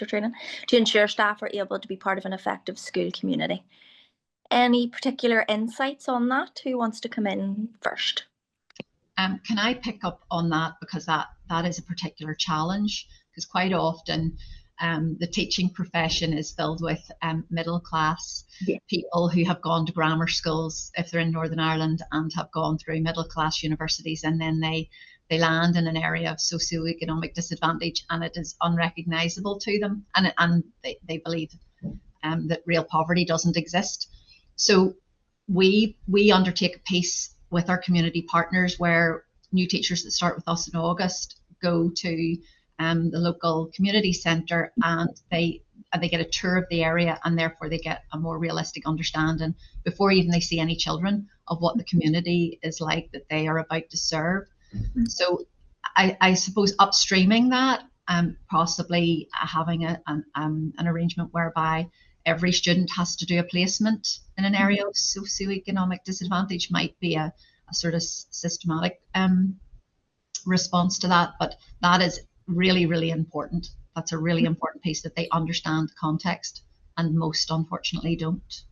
Speaker 4: training to ensure staff are able to be part of an effective school community. any particular insights on that? Who wants to come in first?
Speaker 10: Can I pick up on that, because that is a particular challenge, because quite often the teaching profession is filled with middle class people who have gone to grammar schools if they're in Northern Ireland and have gone through middle class universities, and then they land in an area of socioeconomic disadvantage and it is unrecognisable to them, and they believe that real poverty doesn't exist. So we undertake a piece with our community partners where new teachers that start with us in August go to the local community centre, and they get a tour of the area, and therefore they get a more realistic understanding before even they see any children of what the community is like that they are about to serve. So I suppose upstreaming that, possibly having an arrangement whereby every student has to do a placement in an area of socioeconomic disadvantage might be a sort of systematic response to that. But that is really, really important. That's a really important piece, that they understand the context, and most unfortunately don't.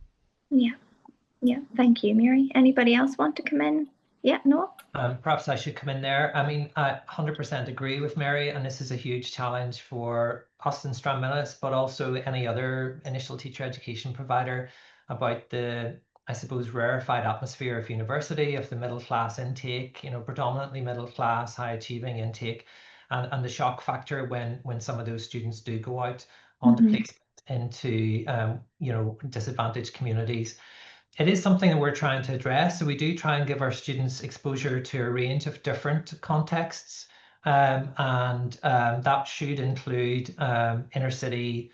Speaker 4: Yeah, thank you, Mary. Anybody else want to come in? Yeah, no?
Speaker 3: Perhaps I should come in there. I mean, I 100% agree with Mary, and this is a huge challenge for us in Stranmillis, but also any other initial teacher education provider, about the, I suppose, rarefied atmosphere of university, of the middle class intake, predominantly middle class, high achieving intake, and the shock factor when some of those students do go out on the placement into, disadvantaged communities. It is something that we're trying to address. So we do try and give our students exposure to a range of different contexts, and that should include inner city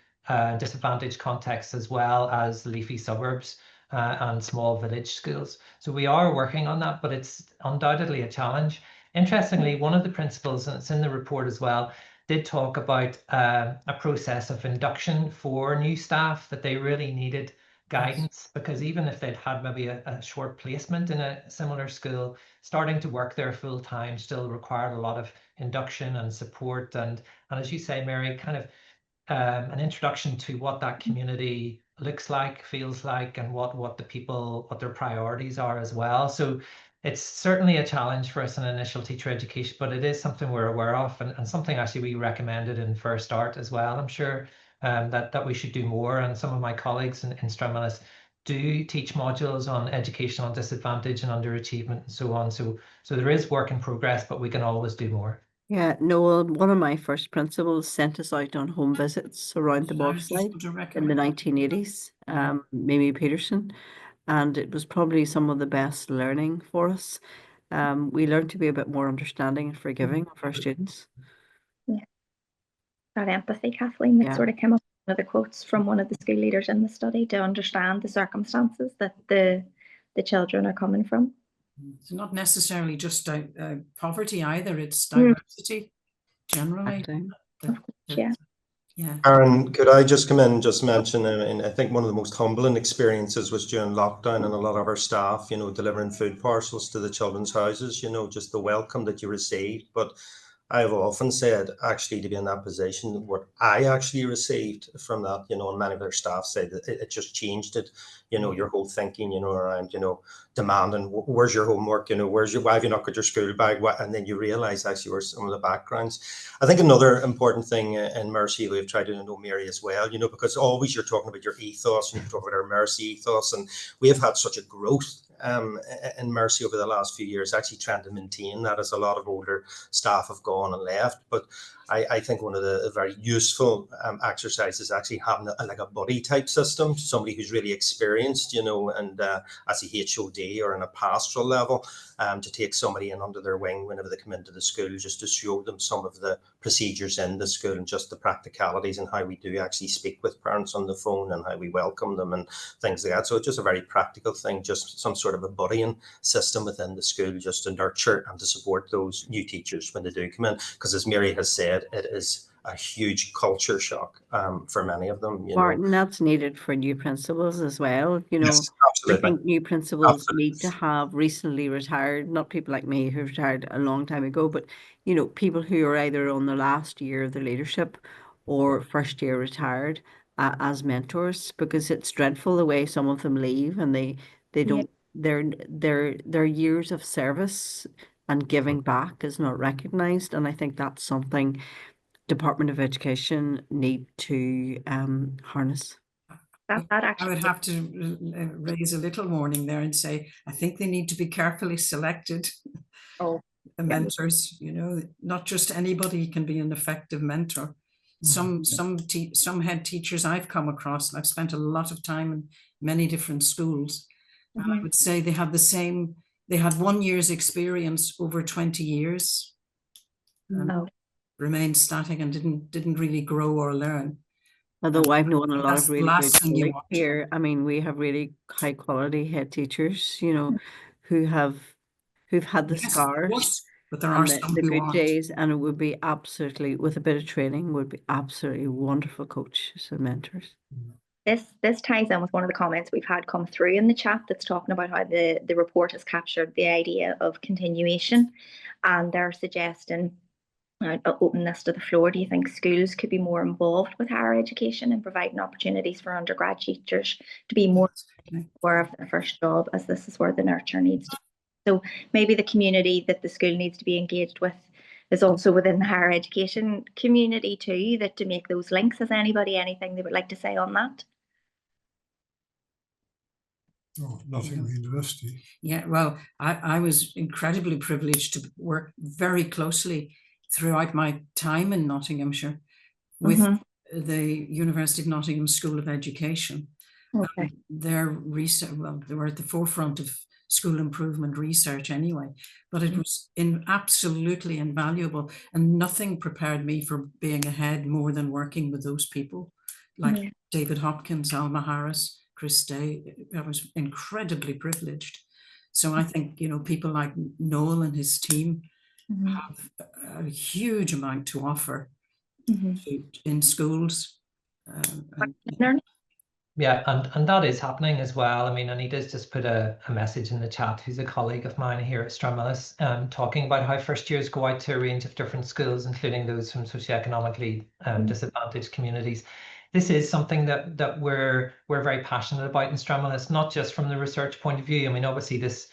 Speaker 3: disadvantaged contexts, as well as leafy suburbs and small village schools. So we are working on that, but it's undoubtedly a challenge. Interestingly, one of the principles, and it's in the report as well, did talk about a process of induction for new staff, that they really needed guidance, because even if they'd had maybe a short placement in a similar school, starting to work there full time still required a lot of induction and support, and as you say, Mary, kind of an introduction to what that community looks like, feels like, and what their priorities are as well. So it's certainly a challenge for us in initial teacher education, but it is something we're aware of, and something actually we recommended in First Start as well. I'm sure that we should do more, and some of my colleagues in Stranmillis do teach modules on educational disadvantage and underachievement and so on. So there is work in progress, but we can always do more.
Speaker 9: Yeah, Noel, one of my first principals sent us out on home visits around the Bogside in the 1980s, Mimi Peterson, and it was probably some of the best learning for us. We learned to be a bit more understanding and forgiving of our students.
Speaker 4: Yeah, that empathy, Kathleen, that sort of came up in other quotes from one of the school leaders in the study, to understand the circumstances that the children are coming from.
Speaker 8: It's not necessarily just poverty either, it's diversity generally. Yeah.
Speaker 7: Aaron, could I just come in and just mention, and I think one of the most humbling experiences was during lockdown, and a lot of our staff, delivering food parcels to the children's houses, just the welcome that you received. But I've often said, actually, to be in that position, what I actually received from that, and many of our staff say that it just changed it, your whole thinking, around, demanding, where's your homework, why have you not got your school bag? And then you realize actually where some of the backgrounds. I think another important thing in Mercy, we've tried to know Mary as well, because always you're talking about your ethos, and you talk about our Mercy ethos, and we have had such a growth in Mercy over the last few years, actually trying to maintain that, as a lot of older staff have gone and left. But I think one of the very useful exercises is actually having a buddy type system, somebody who's really experienced, and as a HOD or on a pastoral level, to take somebody in under their wing whenever they come into the school, just to show them some of the procedures in the school and just the practicalities, and how we do actually speak with parents on the phone, and how we welcome them and things like that. So it's just a very practical thing, just some sort of a buddying system within the school, just to nurture and to support those new teachers when they do come in. Because as Mary has said, it is a huge culture shock for many of them.
Speaker 9: Martin, that's needed for new principals as well.
Speaker 7: Yes, absolutely.
Speaker 9: I think new principals need to have recently retired, not people like me who retired a long time ago, but people who are either on the last year of their leadership or first year retired, as mentors, because it's dreadful the way some of them leave and they don't, their years of service and giving back is not recognized. And I think that's something Department of Education need to harness.
Speaker 8: I would have to raise a little warning there and say, I think they need to be carefully selected. The mentors, you know, not just anybody can be an effective mentor. Some head teachers I've come across, and I've spent a lot of time in many different schools, and I would say they had they had 1 year's experience over 20 years, remained static and didn't really grow or learn.
Speaker 9: Although I've known a lot of really good colleagues here. I mean, we have really high quality head teachers, you know, who've had the scars,
Speaker 8: but there are some
Speaker 9: the
Speaker 8: who
Speaker 9: good
Speaker 8: aren't.
Speaker 9: days, and it would be absolutely, with a bit of training, would be absolutely wonderful coaches and mentors.
Speaker 4: This ties in with one of the comments we've had come through in the chat that's talking about how the report has captured the idea of continuation, and they're suggesting, I'll open this to the floor, do you think schools could be more involved with higher education and providing opportunities for undergrad teachers to be more aware of their first job, as this is where the nurture needs to be? So maybe the community that the school needs to be engaged with is also within the higher education community too, that to make those links. Has anybody anything they would like to say on that?
Speaker 6: Oh, Nottingham University.
Speaker 8: Yeah, well, I was incredibly privileged to work very closely throughout my time in Nottinghamshire with the University of Nottingham School of Education. Their research, well, they were at the forefront of school improvement research anyway, but it was absolutely invaluable, and nothing prepared me for being ahead more than working with those people like David Hopkins, Alma Harris, Chris Day. I was incredibly privileged. So I think, you know, people like Noel and his team have a huge amount to offer in schools.
Speaker 3: Yeah, and that is happening as well. I mean, Anita's just put a message in the chat, who's a colleague of mine here at Stranmillis, talking about how first years go out to a range of different schools, including those from socioeconomically disadvantaged communities. This is something that we're very passionate about in Stranmillis, not just from the research point of view. I mean, obviously this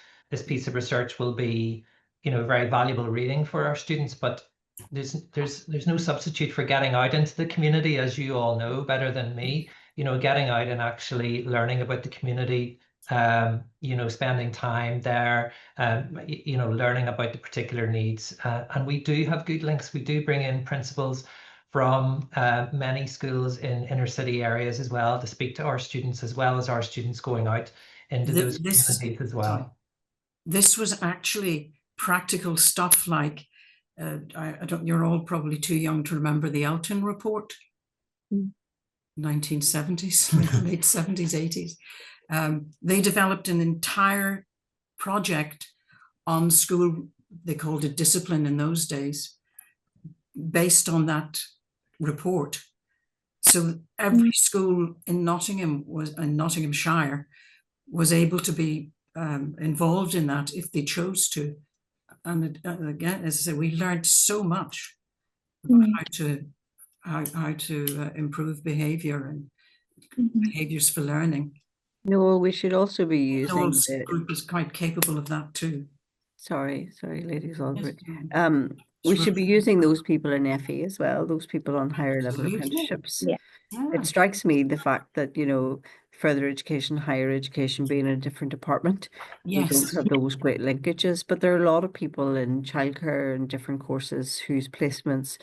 Speaker 3: piece of research will be, you know, very valuable reading for our students, but there's no substitute for getting out into the community, as you all know better than me. You know, getting out and actually learning about the community, you know, spending time there, you know, learning about the particular needs. And we do have good links. We do bring in principals from many schools in inner city areas as well to speak to our students, as well as our students going out into those communities as well.
Speaker 8: This was actually practical stuff like, you're all probably too young to remember the Elton Report. 1970s, late 70s, 80s. They developed an entire project on school, they called it discipline in those days, based on that report. So every school in Nottinghamshire was able to be involved in that if they chose to. And again, as I said, we learned so much about how to improve behavior and behaviors for learning.
Speaker 9: No, we should also be using
Speaker 8: Noel's group is quite capable of that too.
Speaker 9: Sorry, ladies. We should be using those people in FE as well, those people on higher level apprenticeships. It strikes me the fact that, you know, further education, higher education being a different department, we don't have those great linkages, but there are a lot of people in childcare and different courses whose placements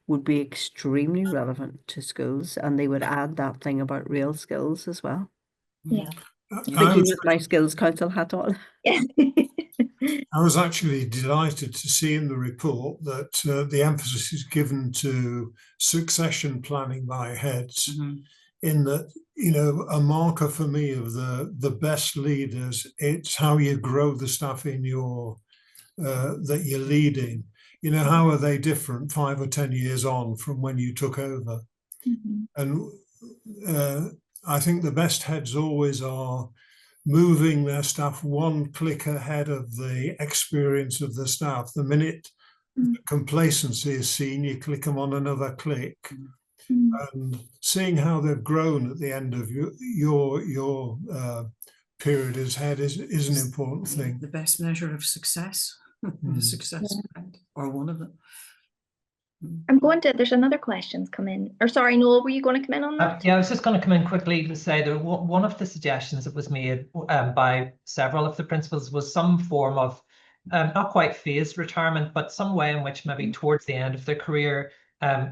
Speaker 9: would be extremely relevant to schools, and they would add that thing about real skills as well. Speaking with my skills council hat on.
Speaker 6: I was actually delighted to see in the report that the emphasis is given to succession planning by heads, in that, you know, a marker for me of the best leaders, it's how you grow the staff in your that you're leading. You know, how are they different 5 or 10 years on from when you took over? And I think the best heads always are moving their staff one click ahead of the experience of the staff. The minute complacency is seen, you click them on another click. And seeing how they've grown at the end of your period as head is an important thing.
Speaker 8: The best measure of success, the success rate, or one of them.
Speaker 4: There's another question's come in. Or sorry, Noel, were you going to come in on that?
Speaker 3: Yeah, I was just going to come in quickly to say that one of the suggestions that was made by several of the principals was some form of not quite phased retirement, but some way in which maybe towards the end of their career,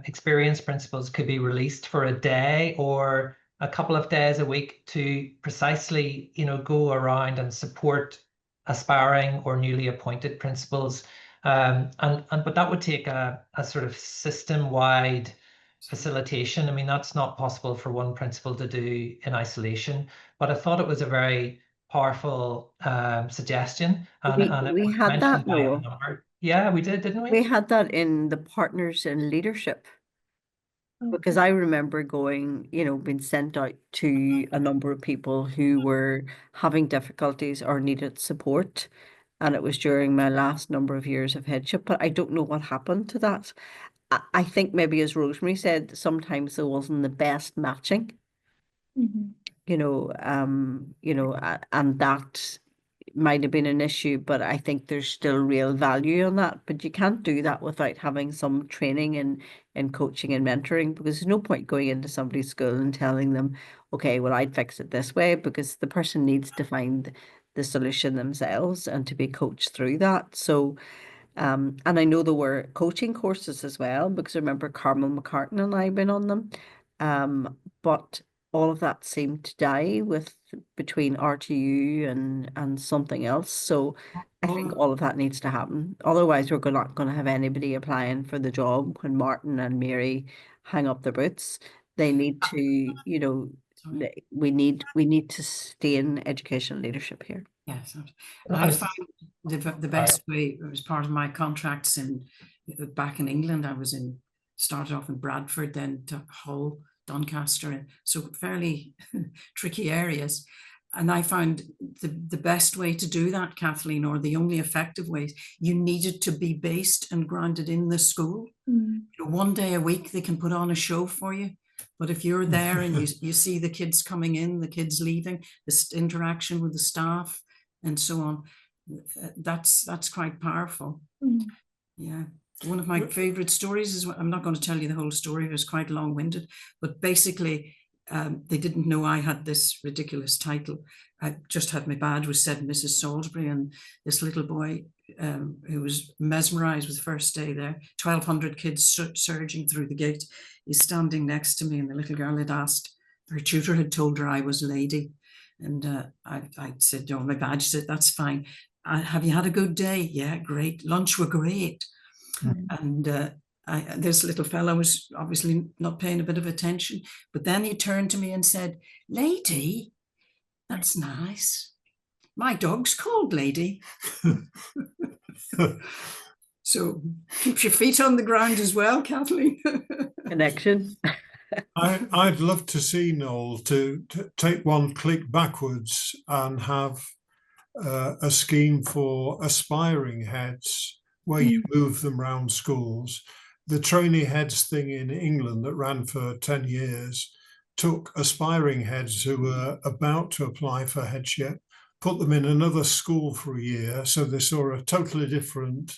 Speaker 3: experienced principals could be released for a day or a couple of days a week to precisely, go around and support aspiring or newly appointed principals. But that would take a sort of system-wide facilitation. I mean, that's not possible for one principal to do in isolation, but I thought it was a very powerful suggestion. And
Speaker 9: we had that, Noel.
Speaker 3: Yeah, we did, didn't we?
Speaker 9: We had that in the Partners in Leadership. Because I remember going, being sent out to a number of people who were having difficulties or needed support. And it was during my last number of years of headship, but I don't know what happened to that. I think maybe, as Rosemary said, sometimes there wasn't the best matching, and that might have been an issue, but I think there's still real value in that. But you can't do that without having some training in coaching and mentoring, because there's no point going into somebody's school and telling them, okay, well, I'd fix it this way, because the person needs to find the solution themselves and to be coached through that. So, and I know there were coaching courses as well, because I remember Carmel McCartan and I been on them. But all of that seemed to die between RTU and something else. So I think all of that needs to happen. Otherwise, we're not going to have anybody applying for the job when Martin and Mary hang up their boots. They need to, we need to stay in educational leadership here.
Speaker 8: Yes, I found the best way. It was part of my contracts back in England. I started off in Bradford, then to Hull, Doncaster, and so fairly tricky areas. And I found the best way to do that, Kathleen, or the only effective way, you needed to be based and grounded in the school. One day a week they can put on a show for you. But if you're there and you see the kids coming in, the kids leaving, this interaction with the staff and so on, that's quite powerful. Yeah. One of my favorite stories is, I'm not going to tell you the whole story, it was quite long-winded, but basically they didn't know I had this ridiculous title. I just had my badge, was said Mrs. Salisbury, and this little boy who was mesmerized with the first day there, 1,200 kids surging through the gate, he's standing next to me, and the little girl had asked, her tutor had told her I was lady, and I said, oh, my badge. Said, that's fine. Have you had a good day? Yeah, great. Lunch were great. And this little fellow was obviously not paying a bit of attention, but then he turned to me and said, Lady, that's nice. My dog's called Lady. So keep your feet on the ground as well, Kathleen.
Speaker 9: Connection.
Speaker 6: I'd love to see, Noel, to take one click backwards and have a scheme for aspiring heads where you move them around schools. The trainee heads thing in England that ran for 10 years took aspiring heads who were about to apply for headship, put them in another school for a year, so they saw a totally different,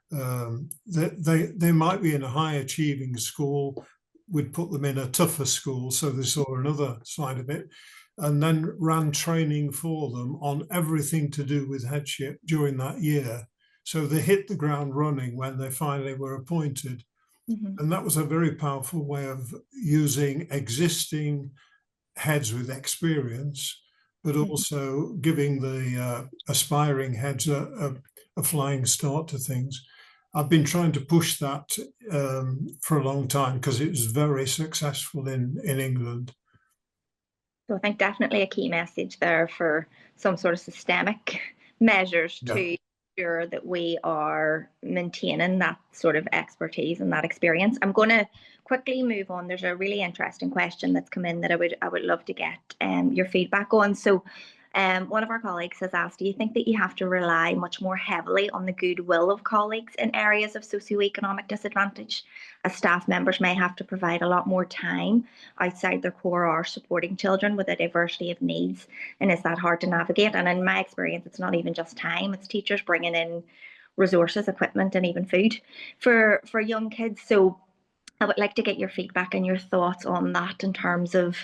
Speaker 6: they might be in a high achieving school, we'd put them in a tougher school, so they saw another side of it, and then ran training for them on everything to do with headship during that year. So they hit the ground running when they finally were appointed. And that was a very powerful way of using existing heads with experience, but also giving the aspiring heads a flying start to things. I've been trying to push that for a long time because it was very successful in England.
Speaker 4: So I think definitely a key message there for some sort of systemic measures to ensure that we are maintaining that sort of expertise and that experience. I'm going to quickly move on. There's a really interesting question that's come in that I would love to get your feedback on. So One of our colleagues has asked, do you think that you have to rely much more heavily on the goodwill of colleagues in areas of socioeconomic disadvantage, as staff members may have to provide a lot more time outside their core hours supporting children with a diversity of needs? And is that hard to navigate? And in my experience, it's not even just time, it's teachers bringing in resources, equipment, and even food for young kids. So I would like to get your feedback and your thoughts on that in terms of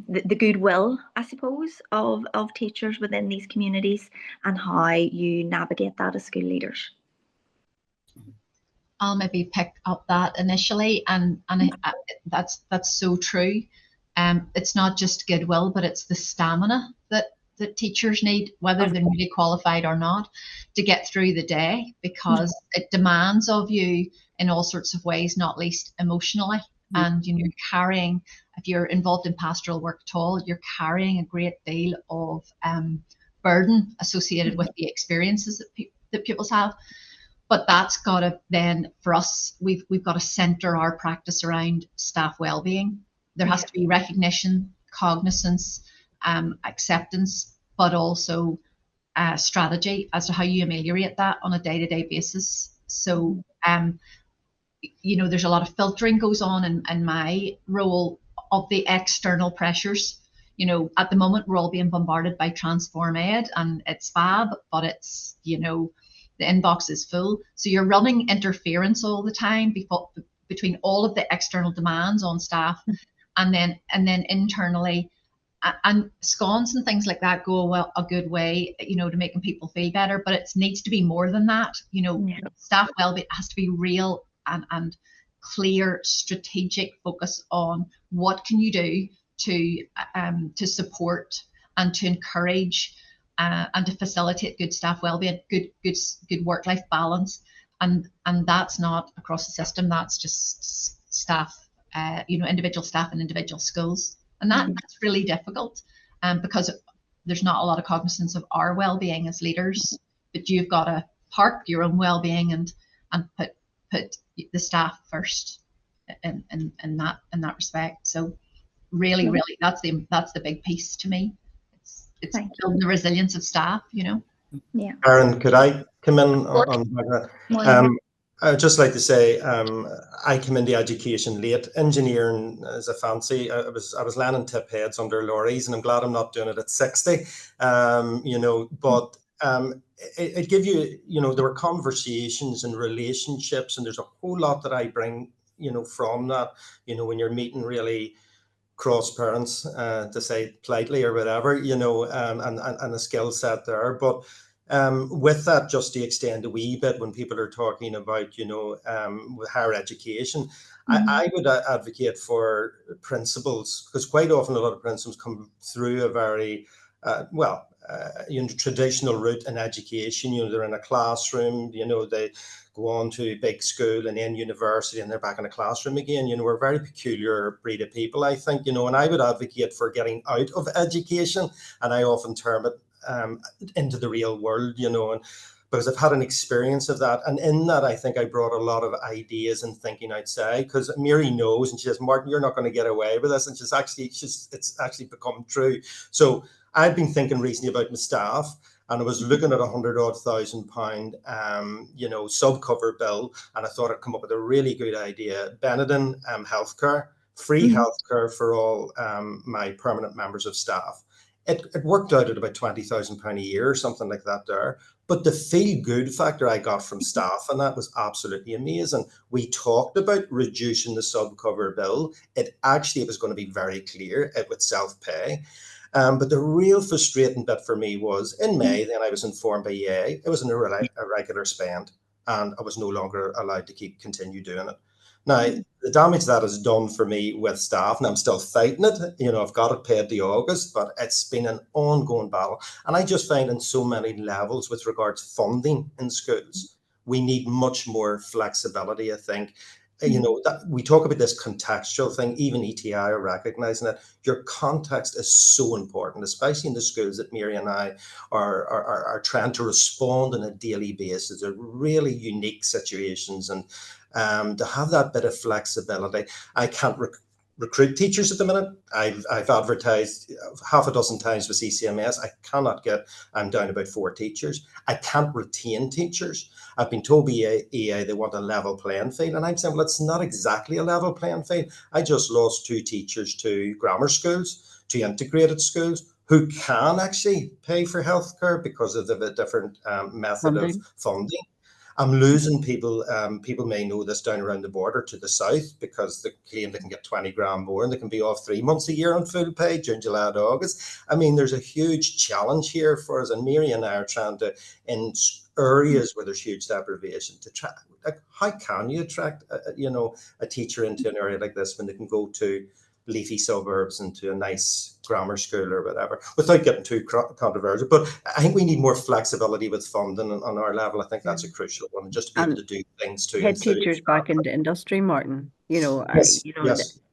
Speaker 4: the goodwill, I suppose, of teachers within these communities and how you navigate that as school leaders.
Speaker 10: I'll maybe pick up that initially, and that's so true. It's not just goodwill, but it's the stamina that teachers need, whether they're newly qualified or not, to get through the day, because it demands of you in all sorts of ways, not least emotionally. And you're carrying, if you're involved in pastoral work at all, you're carrying a great deal of burden associated with the experiences that pupils have. But that's got to then, for us, we've got to centre our practice around staff wellbeing. There has to be recognition, cognizance, acceptance, but also strategy as to how you ameliorate that on a day-to-day basis. So there's a lot of filtering goes on in my role of the external pressures. At the moment, we're all being bombarded by Transform Ed, and it's fab, but it's, the inbox is full. So you're running interference all the time between all of the external demands on staff, and then internally, and scones and things like that go a good way, to making people feel better, but it needs to be more than that. Staff wellbeing has to be real and clear, strategic focus on what can you do to support and to encourage and to facilitate good staff wellbeing, good work-life balance, and that's not across the system. That's just staff, individual staff in individual schools, and that's really difficult, because there's not a lot of cognizance of our well-being as leaders. But you've got to park your own well-being and put the staff first in that respect. So really that's the big piece to me. It's building the resilience of staff.
Speaker 4: Yeah.
Speaker 7: Karen, could I come in on that? I'd just like to say, I came into education late. Engineering is a fancy. I was landing tip heads under lorries, and I'm glad I'm not doing it at 60. But it give you, there were conversations and relationships, and there's a whole lot that I bring, from that, when you're meeting really cross parents, to say politely or whatever, and a skill set there. But with that, just to extend a wee bit, when people are talking about, with higher education, I would advocate for principals, because quite often a lot of principals come through a very, traditional route in education. They're in a classroom, they go on to big school and then university, and they're back in a classroom again. We're a very peculiar breed of people, I think, and I would advocate for getting out of education, and I often term it into the real world, and because I've had an experience of that, and in that I think I brought a lot of ideas and thinking outside, because Mary knows, and she says, Martin, you're not going to get away with this, and it's actually become true. So I've been thinking recently about my staff, and I was looking at £100,000, subcover bill, and I thought I'd come up with a really good idea. Benetton healthcare, free healthcare for all my permanent members of staff. It worked out at about £20,000 a year or something like that there. But the feel good factor I got from staff, and that was absolutely amazing. We talked about reducing the subcover bill. It was going to be very clear, it would self-pay. But the real frustrating bit for me was in May, then I was informed by EA, it was an irregular spend, and I was no longer allowed to continue doing it. Now, the damage that has done for me with staff, and I'm still fighting it, I've got it paid to August, but it's been an ongoing battle. And I just find in so many levels with regards to funding in schools, we need much more flexibility, I think. That we talk about this contextual thing, even ETI are recognizing that your context is so important, especially in the schools that Mary and I are trying to respond on a daily basis. They're really unique situations, and to have that bit of flexibility, I can't recruit teachers at the minute. I've advertised half a dozen times with CCMS. I cannot get, I'm down about 4 teachers. I can't retain teachers. I've been told by EA they want a level playing field, and I'm saying, well, it's not exactly a level playing field. I just lost 2 teachers to grammar schools, to integrated schools, who can actually pay for healthcare because of the different method of funding. I'm losing people. People may know this down around the border to the south, because they claim they can get 20 grand more and they can be off 3 months a year on full pay, June, July, and August. I mean, there's a huge challenge here for us, and Mary and I are trying to, in areas where there's huge deprivation, to try. Like, how can you attract, a teacher into an area like this when they can go to leafy suburbs and to a nice grammar school or whatever, without getting too controversial? But I think we need more flexibility with funding on our level. I think that's a crucial one, just to be able to do things to
Speaker 9: head teachers back into industry, Martin.
Speaker 7: Yes.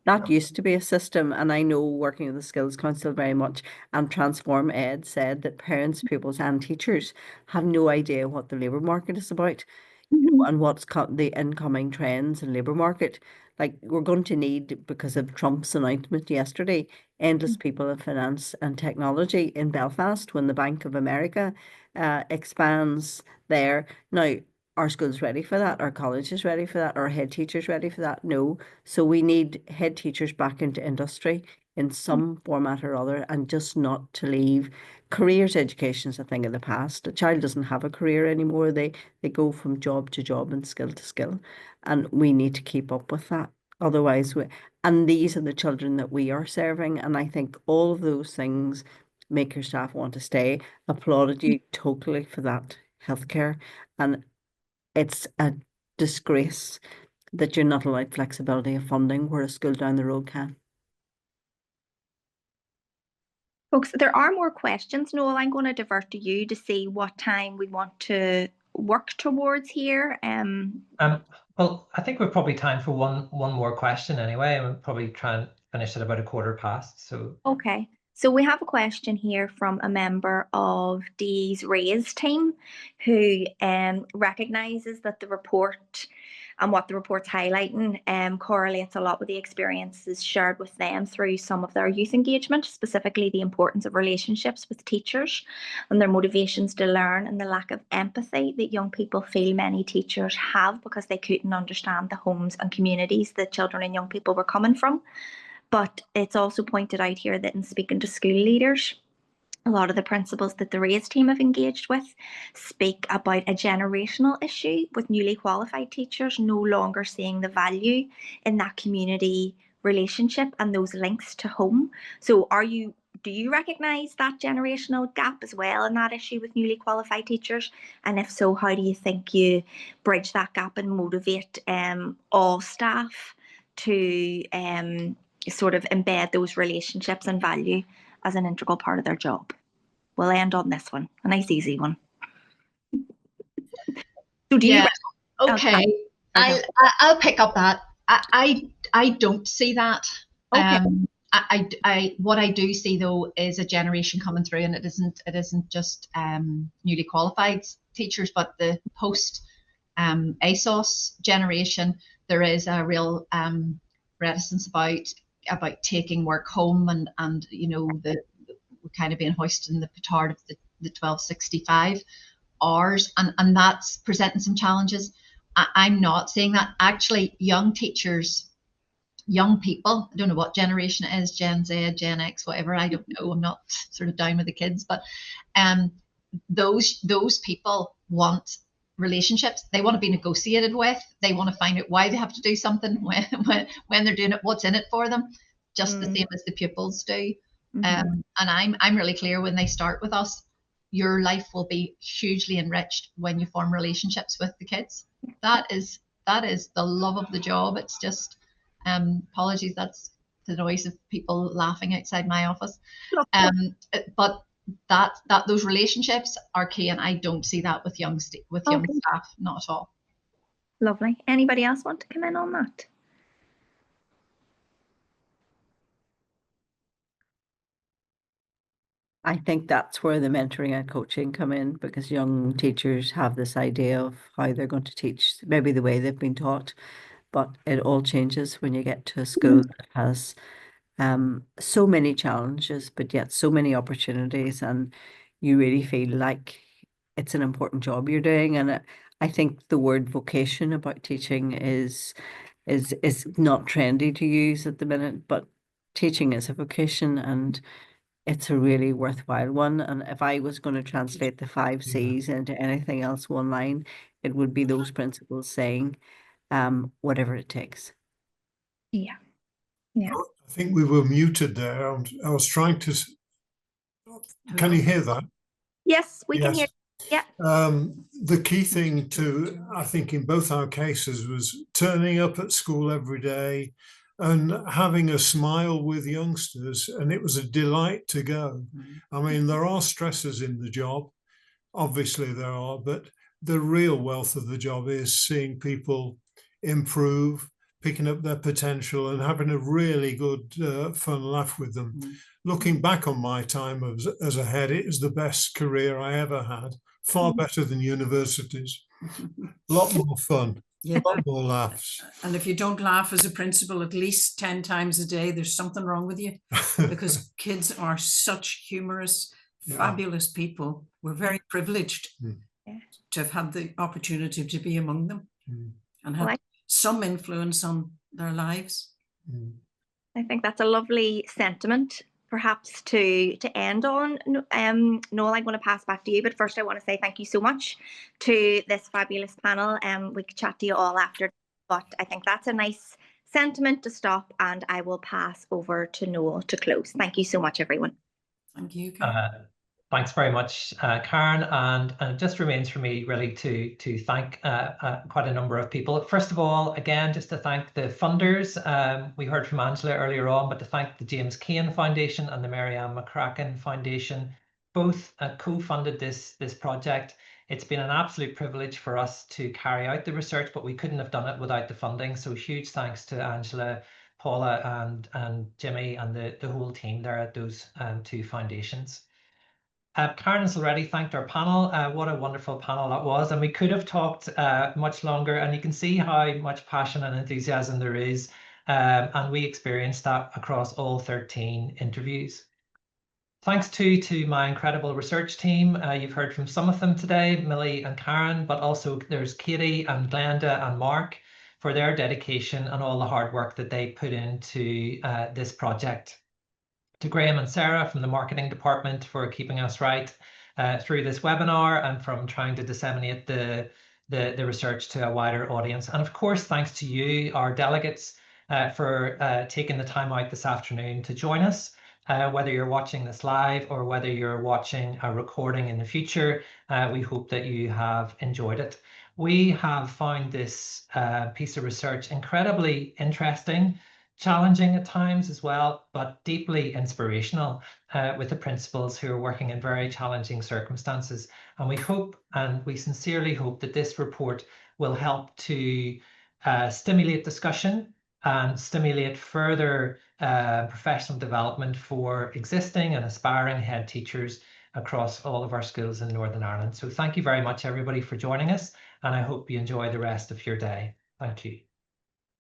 Speaker 9: That used to be a system, and I know, working with the Skills Council very much, and Transform Ed said that parents, pupils and teachers have no idea what the labour market is about, and what's the incoming trends in labour market. Like, we're going to need, because of Trump's announcement yesterday, endless people in finance and technology in Belfast when the Bank of America expands there. Now, are schools ready for that? Are colleges ready for that? Are head teachers ready for that? No. So we need head teachers back into industry in some format or other, and just not to leave. Careers education is a thing of the past. A child doesn't have a career anymore. They go from job to job and skill to skill, and we need to keep up with that. Otherwise, and these are the children that we are serving, and I think all of those things make your staff want to stay. Applauded you totally for that healthcare, and it's a disgrace that you're not allowed flexibility of funding where a school down the road can.
Speaker 4: Folks, there are more questions. Noel, I'm going to divert to you to see what time we want to work towards here.
Speaker 3: Well, I think we've probably time for one more question anyway, and we'll probably try and finish at about 1:15. So
Speaker 4: okay. So we have a question here from a member of Dee's Raise team, who recognises that the report and what the report's highlighting correlates a lot with the experiences shared with them through some of their youth engagement, specifically the importance of relationships with teachers and their motivations to learn, and the lack of empathy that young people feel many teachers have because they couldn't understand the homes and communities that children and young people were coming from. But it's also pointed out here that in speaking to school leaders, a lot of the principals that the Raise team have engaged with speak about a generational issue with newly qualified teachers no longer seeing the value in that community relationship and those links to home. So do you recognise that generational gap as well in that issue with newly qualified teachers? And if so, how do you think you bridge that gap and motivate all staff to sort of embed those relationships and value as an integral part of their job? We'll end on this one, a nice easy one. So do you?
Speaker 10: Okay, I'll pick up that. I don't see that.
Speaker 4: Okay.
Speaker 10: What I do see though is a generation coming through, and it isn't just newly qualified teachers, but the post ASOS generation. There is a real reticence about taking work home, and we're kind of being hoisted in the petard of the 1265 hours, and that's presenting some challenges. I'm not saying that. Actually, young teachers, young people, I don't know what generation it is, Gen Z, Gen X, whatever, I don't know, I'm not sort of down with the kids, but those people want relationships. They want to be negotiated with. They want to find out why they have to do something when they're doing it, what's in it for them, just the same as the pupils do. And I'm really clear, when they start with us, your life will be hugely enriched when you form relationships with the kids. That is the love of the job. It's just apologies, that's the noise of people laughing outside my office. But that those relationships are key, and I don't see that with young staff, not at all.
Speaker 4: Lovely. Anybody else want to come in on that?
Speaker 9: I think that's where the mentoring and coaching come in, because young teachers have this idea of how they're going to teach, maybe the way they've been taught, but it all changes when you get to a school that has so many challenges, but yet so many opportunities, and you really feel like it's an important job you're doing. And I think the word vocation about teaching is not trendy to use at the minute, but teaching is a vocation, and it's a really worthwhile one. And if I was going to translate the 5 C's into anything else one line, it would be those principles saying, whatever it takes.
Speaker 4: Yeah. Yeah.
Speaker 6: I think we were muted there. I was trying to. Can you hear that?
Speaker 4: Yes, we can hear. Yeah.
Speaker 6: The key thing I think in both our cases was turning up at school every day and having a smile with youngsters, and it was a delight to go. I mean, there are stresses in the job, obviously there are, but the real wealth of the job is seeing people improve, picking up their potential and having a really good fun laugh with them. Looking back on my time as a head, it is the best career I ever had, far better than universities. A lot more fun, a lot more laughs.
Speaker 8: And if you don't laugh as a principal at least 10 times a day, there's something wrong with you, because kids are such humorous, fabulous people. We're very privileged to have had the opportunity to be among them and have some influence on their lives.
Speaker 4: I think that's a lovely sentiment, perhaps to end on. Noel, I'm going to pass back to you, but first I want to say thank you so much to this fabulous panel. We could chat to you all after, but I think that's a nice sentiment to stop, and I will pass over to Noel to close. Thank you so much, everyone.
Speaker 8: Thank you.
Speaker 3: Thanks very much, Karen. And it just remains for me really to thank quite a number of people. First of all, again, just to thank the funders. We heard from Angela earlier on, but to thank the James Kane Foundation and the Mary Ann McCracken Foundation. Both co-funded this project. It's been an absolute privilege for us to carry out the research, but we couldn't have done it without the funding. So huge thanks to Angela, Paula and Jimmy and the whole team there at those 2 foundations. Karen has already thanked our panel. What a wonderful panel that was. And we could have talked much longer, and you can see how much passion and enthusiasm there is. And we experienced that across all 13 interviews. Thanks to my incredible research team. You've heard from some of them today, Millie and Karen, but also there's Katie and Glenda and Mark for their dedication and all the hard work that they put into this project. To Graham and Sarah from the marketing department for keeping us right through this webinar and from trying to disseminate the research to a wider audience. And of course, thanks to you, our delegates, for taking the time out this afternoon to join us. Whether you're watching this live or whether you're watching a recording in the future, we hope that you have enjoyed it. We have found this piece of research incredibly interesting, challenging at times as well, but deeply inspirational with the principals who are working in very challenging circumstances. And we hope, and we sincerely hope, that this report will help to stimulate discussion and stimulate further professional development for existing and aspiring head teachers across all of our schools in Northern Ireland. So thank you very much, everybody, for joining us, and I hope you enjoy the rest of your day. Thank you.